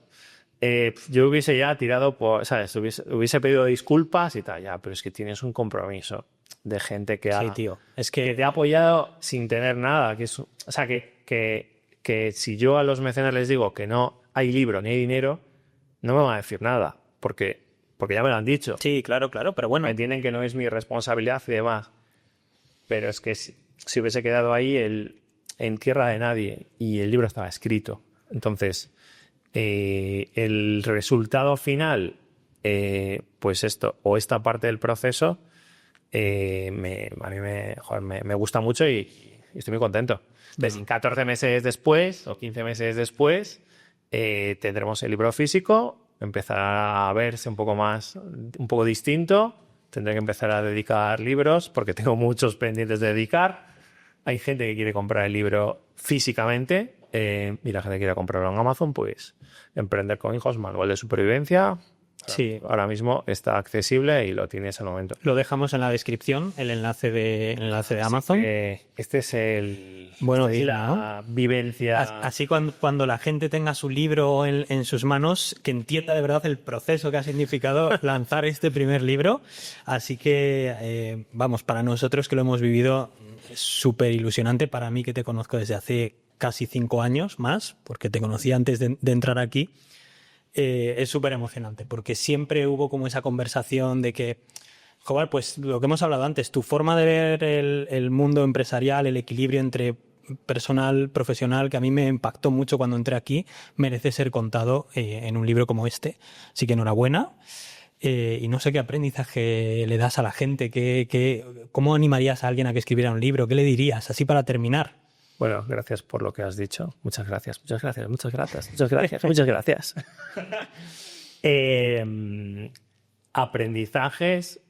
Yo hubiese ya tirado por, ¿sabes? Hubiese pedido disculpas y tal, ya, pero es que tienes un compromiso de gente que, tío. que te ha apoyado sin tener nada. O sea, que si yo a los mecenas les digo que no hay libro ni hay dinero, no me van a decir nada, porque ya me lo han dicho. Sí, claro, pero bueno. Me entienden que no es mi responsabilidad y demás. Pero es que si hubiese quedado ahí en tierra de nadie y el libro estaba escrito. Entonces, el resultado final, pues esto, o esta parte del proceso, a mí me gusta mucho y estoy muy contento. Entonces, 14 meses después o 15 meses después, tendremos el libro físico, empezará a verse un poco distinto. Tendré que empezar a dedicar libros porque tengo muchos pendientes de dedicar. Hay gente que quiere comprar el libro físicamente y la gente que quiere comprarlo en Amazon, pues Emprender con Hijos, Manual de Supervivencia. Sí. Ahora mismo está accesible y lo tienes al momento. Lo dejamos en la descripción, el enlace de Amazon. Este es la vivencia. Así cuando la gente tenga su libro en sus manos, que entienda de verdad el proceso que ha significado lanzar este primer libro. Así que, vamos, para nosotros que lo hemos vivido, es súper ilusionante. Para mí, que te conozco desde hace casi 5 años más, porque te conocí antes de entrar aquí. Es súper emocionante, porque siempre hubo como esa conversación de que, joder, pues lo que hemos hablado antes, tu forma de ver el mundo empresarial, el equilibrio entre personal, profesional, que a mí me impactó mucho cuando entré aquí, merece ser contado en un libro como este. Así que enhorabuena. Y no sé qué aprendizaje le das a la gente, ¿cómo animarías a alguien a que escribiera un libro? ¿Qué le dirías? Así para terminar. Bueno, gracias por lo que has dicho. Muchas gracias. Aprendizajes.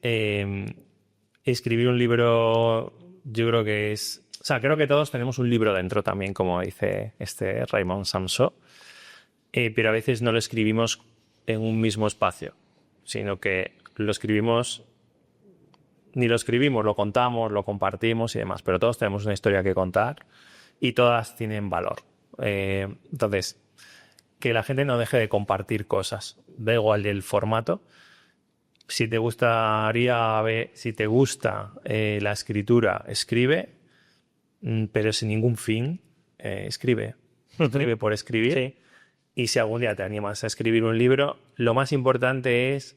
Escribir un libro, yo creo que es... O sea, creo que todos tenemos un libro dentro también, como dice Raymond Samson. Pero a veces no lo escribimos en un mismo espacio, sino que lo escribimos... Ni lo escribimos, lo contamos, lo compartimos y demás. Pero todos tenemos una historia que contar. Y todas tienen valor. Entonces, que la gente no deje de compartir cosas. Da igual el formato. Si te gusta la escritura, escribe, pero sin ningún fin. Escribe. Escribe por escribir. Sí. Y si algún día te animas a escribir un libro, lo más importante es...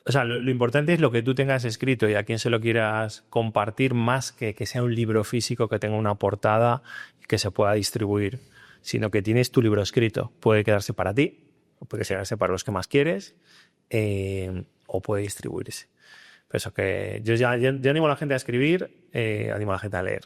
O sea, lo importante es lo que tú tengas escrito y a quién se lo quieras compartir, más que sea un libro físico que tenga una portada y que se pueda distribuir, sino que tienes tu libro escrito. Puede quedarse para ti, o puede quedarse para los que más quieres, o puede distribuirse. Por eso que yo animo a la gente a escribir, animo a la gente a leer.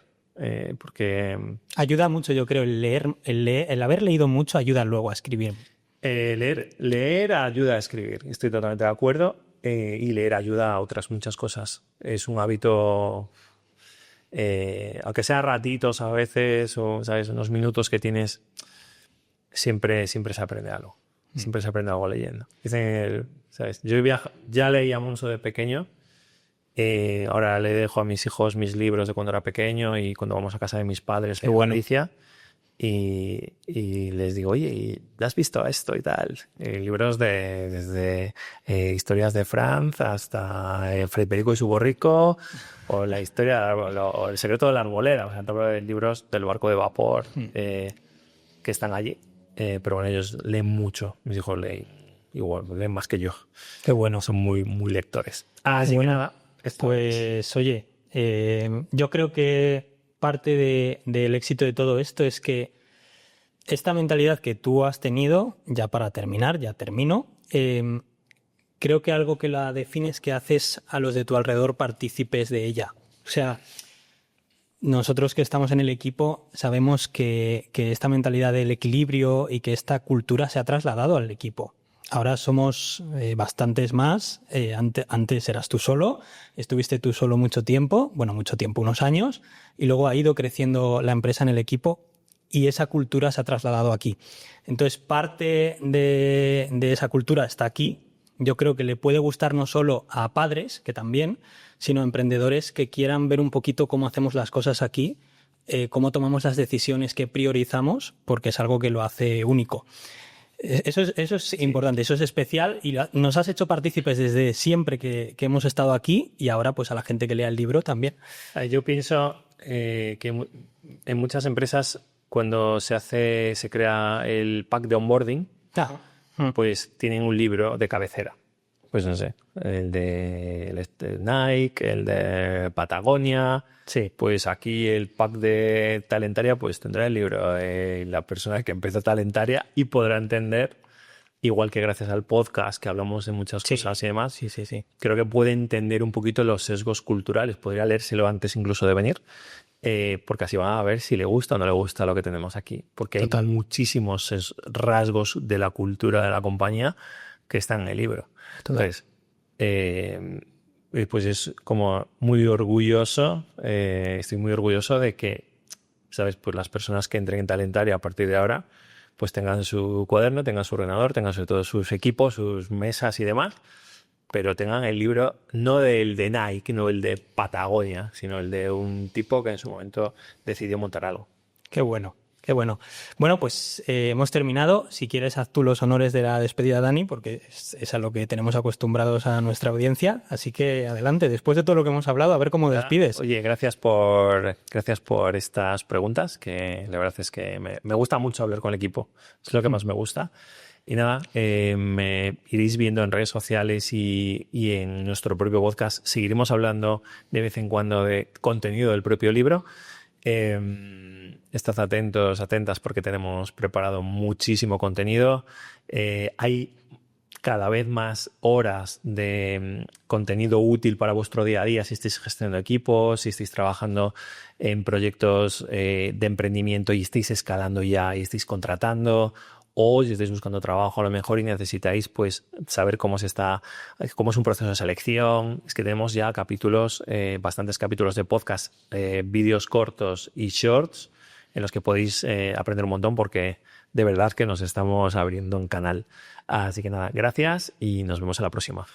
Porque ayuda mucho, yo creo, el haber leído mucho ayuda luego a escribir. Leer ayuda a escribir, estoy totalmente de acuerdo. Y leer ayuda a otras muchas cosas. Es un hábito, aunque sea ratitos a veces, o ¿sabes? Unos minutos que tienes, siempre se aprende algo. Siempre se aprende algo leyendo. Dicen, ¿sabes? Yo ya leía mucho de pequeño. Ahora le dejo a mis hijos mis libros de cuando era pequeño y cuando vamos a casa de mis padres en Galicia. y les digo, oye, ¿y has visto esto y tal? Libros desde historias de Franz hasta Federico y su borrico, o la historia, o el secreto de la arboleda, o sea, libros del barco de vapor que están allí. Pero bueno, ellos leen mucho. Mis hijos leen más que yo. Qué bueno. Son muy, muy lectores. Así que nada. Pues oye, yo creo que parte del éxito de todo esto es que esta mentalidad que tú has tenido, ya para terminar, ya termino, creo que algo que la define es que haces a los de tu alrededor partícipes de ella. O sea, nosotros que estamos en el equipo sabemos que esta mentalidad del equilibrio y que esta cultura se ha trasladado al equipo. Ahora somos bastantes más. Antes eras tú solo, estuviste tú solo mucho tiempo, unos años, y luego ha ido creciendo la empresa en el equipo y esa cultura se ha trasladado aquí. Entonces, parte de esa cultura está aquí. Yo creo que le puede gustar no solo a padres, que también, sino a emprendedores que quieran ver un poquito cómo hacemos las cosas aquí, cómo tomamos las decisiones que priorizamos, porque es algo que lo hace único. Eso es importante, eso es especial y nos has hecho partícipes desde siempre que hemos estado aquí y ahora pues a la gente que lea el libro también. Yo pienso que en muchas empresas cuando se crea el pack de onboarding, pues tienen un libro de cabecera. Pues no sé, el de Nike, el de Patagonia. Sí. Pues aquí el pack de Talentaria pues tendrá el libro de la persona que empezó Talentaria y podrá entender, igual que gracias al podcast que hablamos de muchas cosas y demás, sí. Creo que puede entender un poquito los sesgos culturales. Podría leérselo antes incluso de venir, porque así va a ver si le gusta o no le gusta lo que tenemos aquí. Porque hay muchísimos rasgos de la cultura de la compañía que están en el libro. Entonces, pues es como muy orgulloso, estoy muy orgulloso de que, ¿sabes? Pues las personas que entren en Talentaria a partir de ahora, pues tengan su cuaderno, tengan su ordenador, tengan todos sus equipos, sus mesas y demás, pero tengan el libro no del de Nike, no el de Patagonia, sino el de un tipo que en su momento decidió montar algo. Qué bueno. Qué bueno. Bueno, pues hemos terminado. Si quieres, haz tú los honores de la despedida, Dani, porque es a lo que tenemos acostumbrados a nuestra audiencia. Así que adelante, después de todo lo que hemos hablado, a ver cómo despides. Oye, gracias por estas preguntas, que la verdad es que me gusta mucho hablar con el equipo. Es lo que más me gusta. Y nada, me iréis viendo en redes sociales y en nuestro propio podcast. Seguiremos hablando de vez en cuando de contenido del propio libro. Estad atentos, atentas, porque tenemos preparado muchísimo contenido. Hay cada vez más horas de contenido útil para vuestro día a día si estáis gestionando equipos, si estáis trabajando en proyectos de emprendimiento y estáis escalando ya y estáis contratando, o si estáis buscando trabajo a lo mejor y necesitáis pues saber cómo es un proceso de selección. Es que tenemos ya bastantes capítulos de podcast, vídeos cortos y shorts en los que podéis aprender un montón, porque de verdad que nos estamos abriendo un canal. Así que nada, gracias y nos vemos en la próxima.